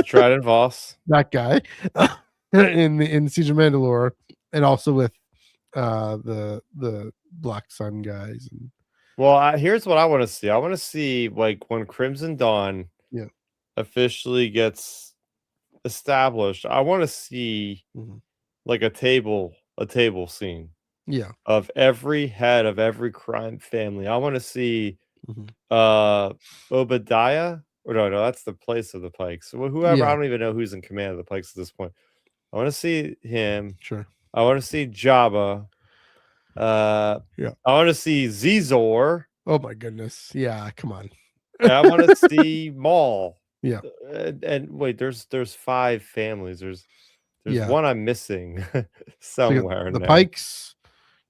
Trident Voss, that guy in Siege of Mandalore, and also with the Black Sun guys. And well, here's what I want to see. I want to see, like, when Crimson Dawn officially gets established, I want to see like a table scene of every head of every crime family. I want to see Obadiah, or no, that's the place of the Pikes. Whoever, I don't even know who's in command of the Pikes at this point. I want to see him. Sure. I want to see Jabba. I want to see Zizor. Oh my goodness. Yeah, come on. And I want to see Maul. Yeah. And wait, there's 5 families. There's one I'm missing somewhere. The Pikes,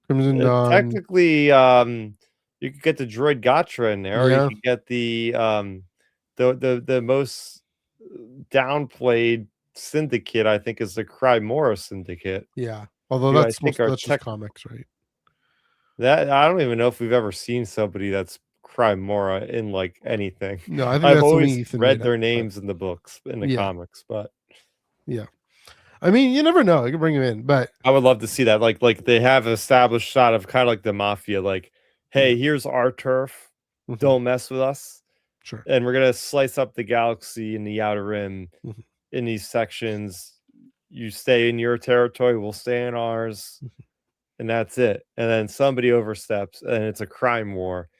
Crimson Dawn. Technically, you could get the droid Gatra in there, or you could get the most downplayed syndicate, I think, is the Crymora Syndicate. Yeah. Although that's just comics, right? That I don't even know if we've ever seen somebody that's Crymora in like anything. No, I think I've that's always read their names in the books, in the comics, but I mean, you never know. You can bring him in, but I would love to see that. Like they have an established shot of kind of like the Mafia, like, hey, here's our turf. Don't mess with us. Sure. And we're gonna slice up the galaxy in the Outer Rim in these sections. You stay in your territory, we'll stay in ours. And that's it. And then somebody oversteps, and it's a crime war,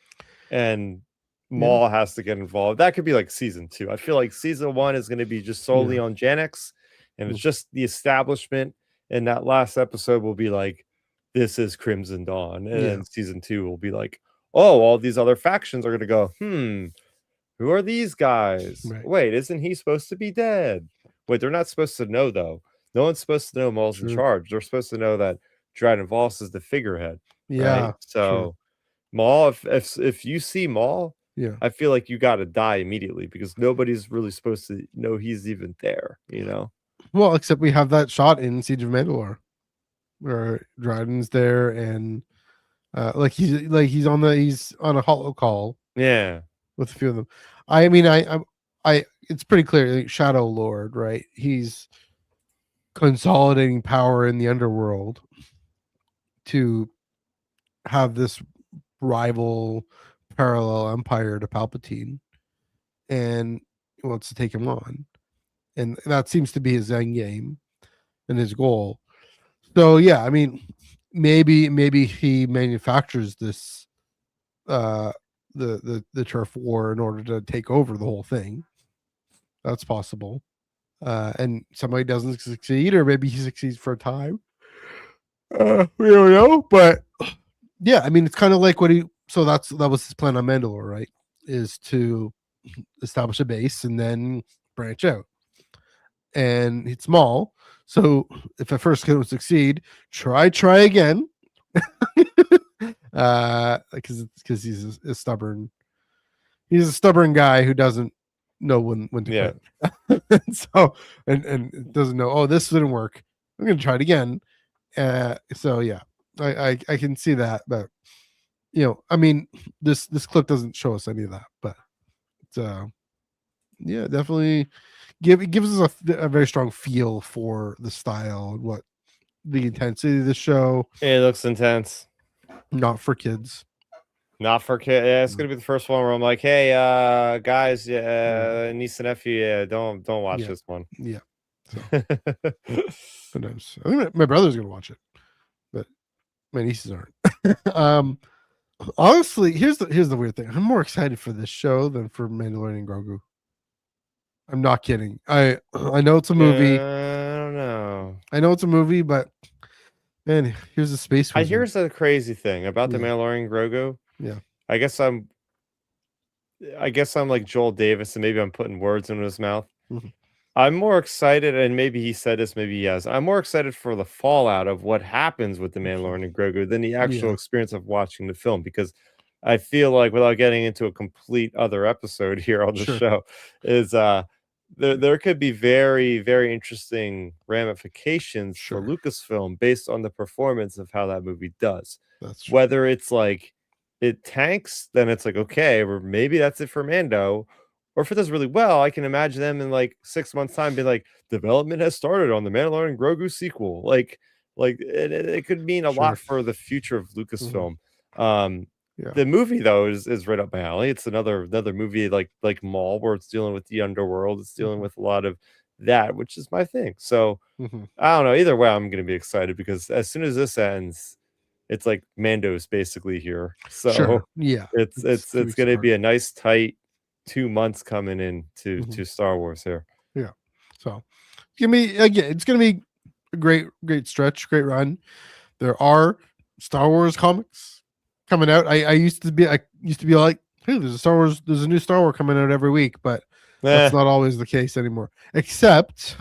and Maul has to get involved. That could be like season 2. I feel like season 1 is going to be just solely on Janix, and it's just the establishment. And that last episode will be like, this is Crimson Dawn, and then season 2 will be like, oh, all these other factions are going to go, who are these guys? Right. Wait, isn't he supposed to be dead? Wait, they're not supposed to know, though. No one's supposed to know Maul's in charge. They're supposed to know that Dryden Voss is the figurehead. Yeah. Right? So Maul, if you see Maul, I feel like you got to die immediately, because nobody's really supposed to know he's even there, Well, except we have that shot in Siege of Mandalore where Dryden's there, and he's on a holo call. Yeah. With a few of them. I mean, I it's pretty clear, like, Shadow Lord, right? He's consolidating power in the underworld to have this rival parallel empire to Palpatine, and he wants to take him on, and that seems to be his end game and his goal. So yeah, I mean, maybe he manufactures this the turf war in order to take over the whole thing. That's possible. and somebody doesn't succeed, or maybe he succeeds for a time. We don't know, but yeah, I mean, it's kind of like what he. So that was his plan on Mandalore, right? Is to establish a base and then branch out. And it's small, so if at first couldn't succeed, try again. Because he's a stubborn. He's a stubborn guy who doesn't know when to quit. So and doesn't know. Oh, this didn't work. I'm gonna try it again. So yeah, I can see that, but I mean, this clip doesn't show us any of that, but it's yeah, definitely it gives us a very strong feel for the style and what the intensity of the show. It looks intense. Not for kids. Not for kids. Yeah, it's gonna be the first one where I'm like, hey, guys, niece and nephew, don't watch this one. Yeah. So, who knows? I think my brother's gonna watch it, but my nieces aren't. Honestly, here's the weird thing. I'm more excited for this show than for Mandalorian and Grogu. I'm not kidding. I know it's a movie. I don't know. I know it's a movie, but man, here's a space. Here's the crazy thing about the Mandalorian and Grogu. Yeah. I guess I'm like Joel Davis, and maybe I'm putting words in his mouth. Mm-hmm. I'm more excited, and maybe he said this, maybe he has. I'm more excited for the fallout of what happens with the Mandalorian and Grogu than the actual experience of watching the film, because I feel like, without getting into a complete other episode here on the show, is there could be very, very interesting ramifications for Lucasfilm based on the performance of how that movie does. That's true. Whether it's like it tanks, then it's like, okay, or maybe that's it for Mando. Or if it does really well, I can imagine them in like 6 months' time be like, development has started on the Mandalorian Grogu sequel. Like it could mean a lot for the future of Lucasfilm. The movie though is right up my alley. It's another movie like Maul, where it's dealing with the underworld. It's dealing with a lot of that, which is my thing. So I don't know. Either way, I'm going to be excited, because as soon as this ends, it's like Mando's basically here. So it's going to be a nice tight 2 months coming in to Star Wars here. Yeah. So it's gonna be a great stretch, great run. There are Star Wars comics coming out. I used to be like, hey, there's a new Star Wars coming out every week, but that's not always the case anymore. Except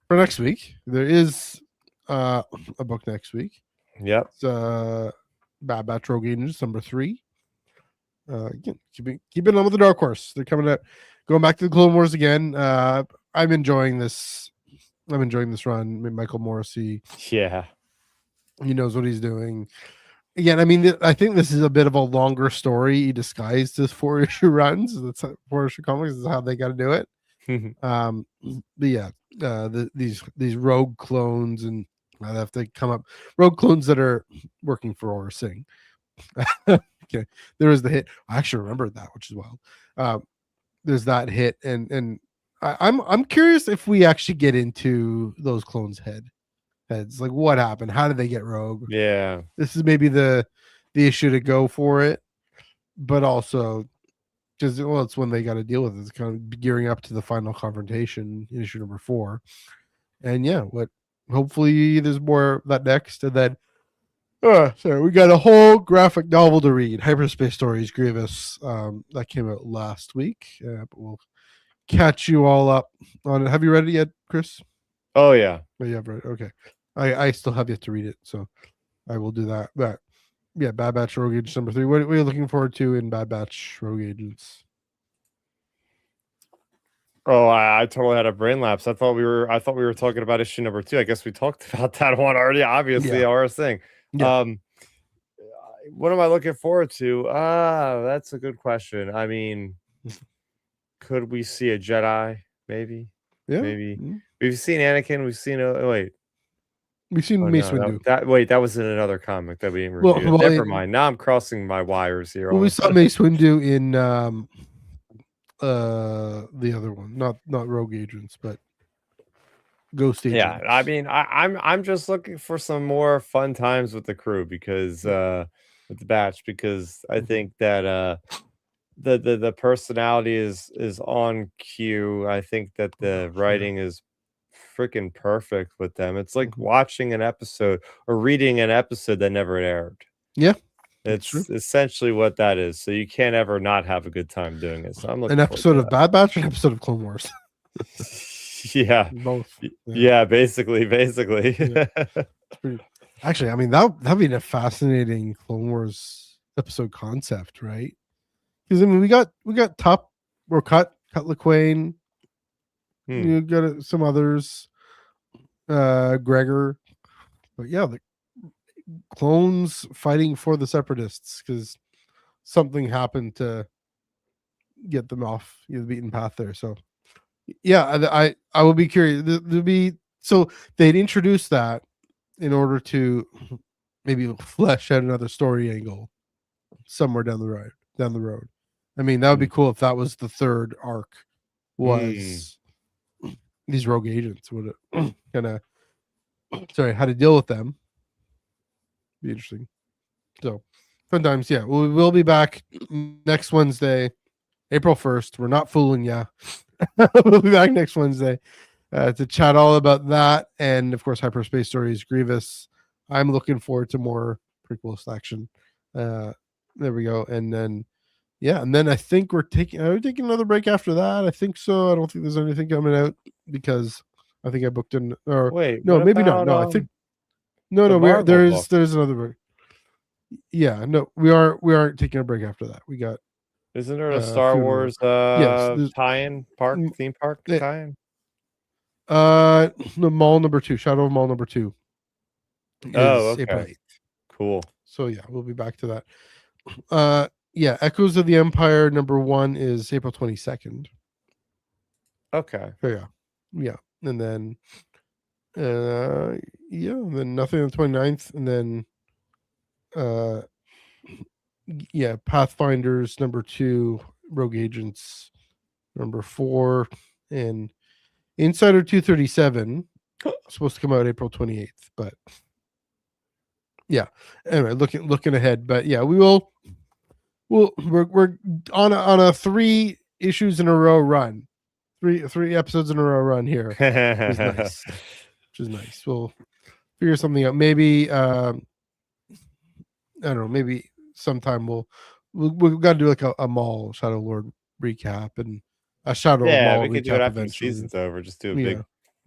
for next week. There is a book next week. Yep. It's Bad Batch Rogue Agents number 3. Keep it on with the Dark Horse. They're coming out, going back to the Clone Wars again. I'm enjoying this run. Michael Morrissey, he knows what he's doing. Again, I mean, I think this is a bit of a longer story disguised as 4-issue runs. That's 4-issue comics is how they got to do it. But yeah, these rogue clones, and I have to come up rogue clones that are working for Aurra Sing. Okay, there was the hit. I actually remembered that, which is wild. There's that hit, and I'm curious if we actually get into those clones' heads. Like, what happened? How did they get rogue? Yeah, this is maybe the issue to go for it, but also because it's when they got to deal with it. It's kind of gearing up to the final confrontation in issue number 4, and hopefully there's more of that next, and then. Sorry, we got a whole graphic novel to read. Hyperspace Stories Grievous. That came out last week. But we'll catch you all up on it. Have you read it yet, Chris? Oh yeah. Oh, you have read it. Okay. I still have yet to read it, so I will do that. But yeah, Bad Batch Rogue Agents number 3. What are you looking forward to in Bad Batch Rogue Agents? Oh, I totally had a brain lapse. I thought we were talking about issue number 2. I guess we talked about that one already. Obviously, our thing. Yeah. What am I looking forward to? That's a good question. I mean, could we see a Jedi? Maybe. Yeah. Maybe. We've seen Anakin. We've seen We've seen Mace Windu. That was in another comic that we didn't review. Never mind. Now I'm crossing my wires here. Well, we saw Mace Windu in the other one, not Rogue Agents, but Ghost Agents. Yeah, I mean, I'm just looking for some more fun times with the crew, because with the batch, because I think that the personality is on cue. I think that the writing is freaking perfect with them. It's like watching an episode or reading an episode that never aired. Yeah, it's true. essentially what that is. So you can't ever not have a good time doing it. So I'm looking An episode of Bad Batch, an episode of Clone Wars. Yeah, both. Yeah, basically. Yeah. Actually, I mean that'd be a fascinating Clone Wars episode concept, right? Because I mean we got Top or Cut LaQuaine. You got some others, Gregor, but yeah, the clones fighting for the Separatists because something happened to get them off the beaten path there. So yeah, I would be curious. There'd be so they'd introduce that in order to maybe flesh out another story angle somewhere down the road. I mean, that would be cool if that was the third arc. Was these rogue agents would kind of how to deal with them? Be interesting. So sometimes, yeah, we'll be back next Wednesday, April 1st. We're not fooling ya. We'll be back next Wednesday to chat all about that, and of course, Hyperspace Stories, Grievous. I'm looking forward to more prequel action. There we go, and then. Yeah, and then I think we're taking another break after that. I think so. I don't think there's anything coming out because I think I booked in. Or wait, no, maybe not. No, I think no. There's another break. Yeah, no, we aren't taking a break after that. We got. Isn't there a Star Wars tie-in park theme park tie-in? The Mall number 2, Shadow of Mall number 2. Oh, okay. April 8th. Cool. So yeah, we'll be back to that. Yeah, Echoes of the Empire number 1 is April 22nd. Okay. So yeah, and then then nothing on the 29th, and then Pathfinders number 2, Rogue Agents number 4, and Insider 237 supposed to come out April 28th, but yeah. Anyway, looking ahead, but yeah, we're on a 3 issues in a row run, three episodes in a row run here. Which is nice. We'll figure something out. Maybe I don't know. Maybe sometime we've got to do like a Mall Shadow Lord recap and a Shadow Mall we could do it after the eventually. season's over. Just do a big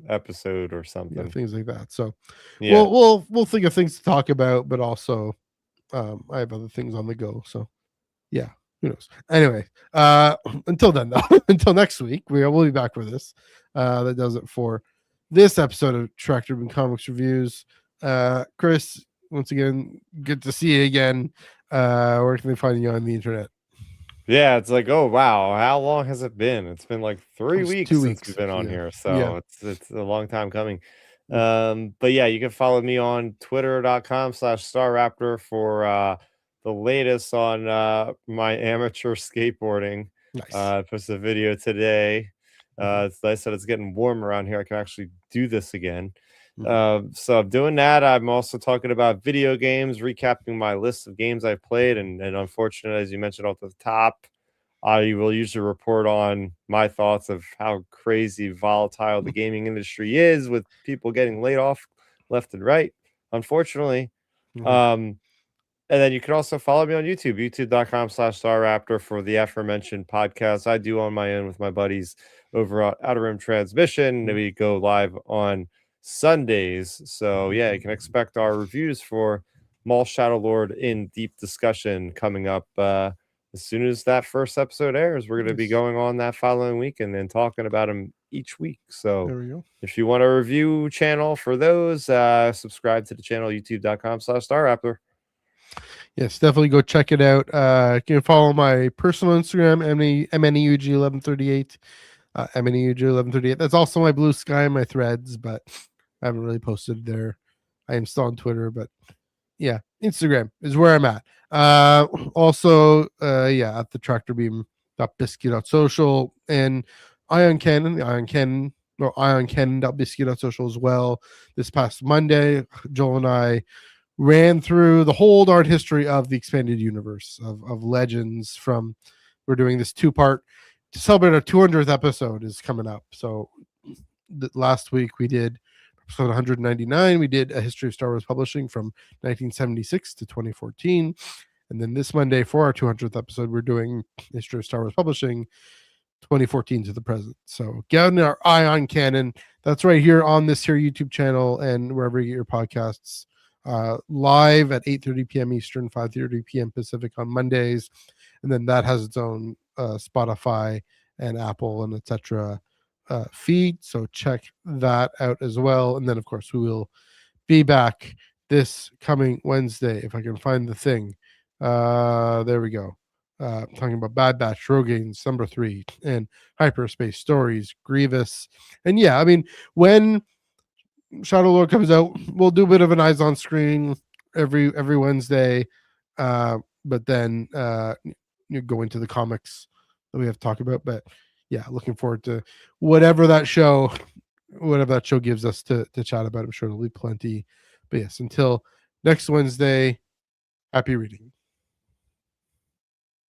episode or something. Things like that. So we'll think of things to talk about, but also I have other things on the go. So. Yeah, who knows? Anyway, until then, though, until next week, we'll be back with this. That does it for this episode of Tractor Beam Comics Reviews. Chris, once again, good to see you again. Where can they find you on the internet? Yeah, it's like, oh wow, how long has it been? It's been like 3 weeks since we've been on here, so it's a long time coming. But yeah, you can follow me on twitter.com/StarRaptor for the latest on my amateur skateboarding. Nice. I posted a video today. It's nice that it's getting warm around here. I can actually do this again. So I'm doing that. I'm also talking about video games, recapping my list of games I've played, and unfortunately, as you mentioned off the top, I will usually report on my thoughts of how crazy volatile the gaming industry is, with people getting laid off left and right, unfortunately. And then you can also follow me on YouTube, youtube.com/StarRaptor for the aforementioned podcast I do on my own with my buddies over at Outer Rim Transmission. We go live on Sundays. So yeah, you can expect our reviews for Maul Shadow Lord in deep discussion coming up as soon as that first episode airs. We're going to be going on that following week and then talking about them each week. So there we go. If you want a review channel for those, subscribe to the channel, youtube.com/StarRaptor. Yes, definitely go check it out. You can follow my personal Instagram, MNEUG1138. MNEUG1138. That's also my Blue Sky and my Threads, but I haven't really posted there. I am still on Twitter, but yeah, Instagram is where I'm at. Also, at the tractorbeam.biscuit.social and Ion Cannon.biscuit.social as well. This past Monday, Joel and I ran through the whole art history of the expanded universe of Legends. We're doing this 2-part to celebrate our 200th episode is coming up. So last week we did episode 199. We did a history of Star Wars publishing from 1976 to 2014. And then this Monday for our 200th episode, we're doing history of Star Wars publishing 2014 to the present. So getting our eye on canon. That's right here on this here YouTube channel and wherever you get your podcasts. Live at 8:30 p.m. Eastern, 5:30 p.m. Pacific on Mondays. And then that has its own Spotify and Apple and etc. Feed. So check that out as well. And then, of course, we will be back this coming Wednesday if I can find the thing. There we go. Talking about Bad Batch, Rogaines, number 3, and Hyperspace Stories, Grievous. And yeah, I mean, when Shadow Lord comes out, we'll do a bit of an eyes on screen every Wednesday. But then you go into the comics that we have to talk about. But yeah, looking forward to whatever that show gives us to chat about. I'm sure there'll be plenty. But yes, until next Wednesday, happy reading.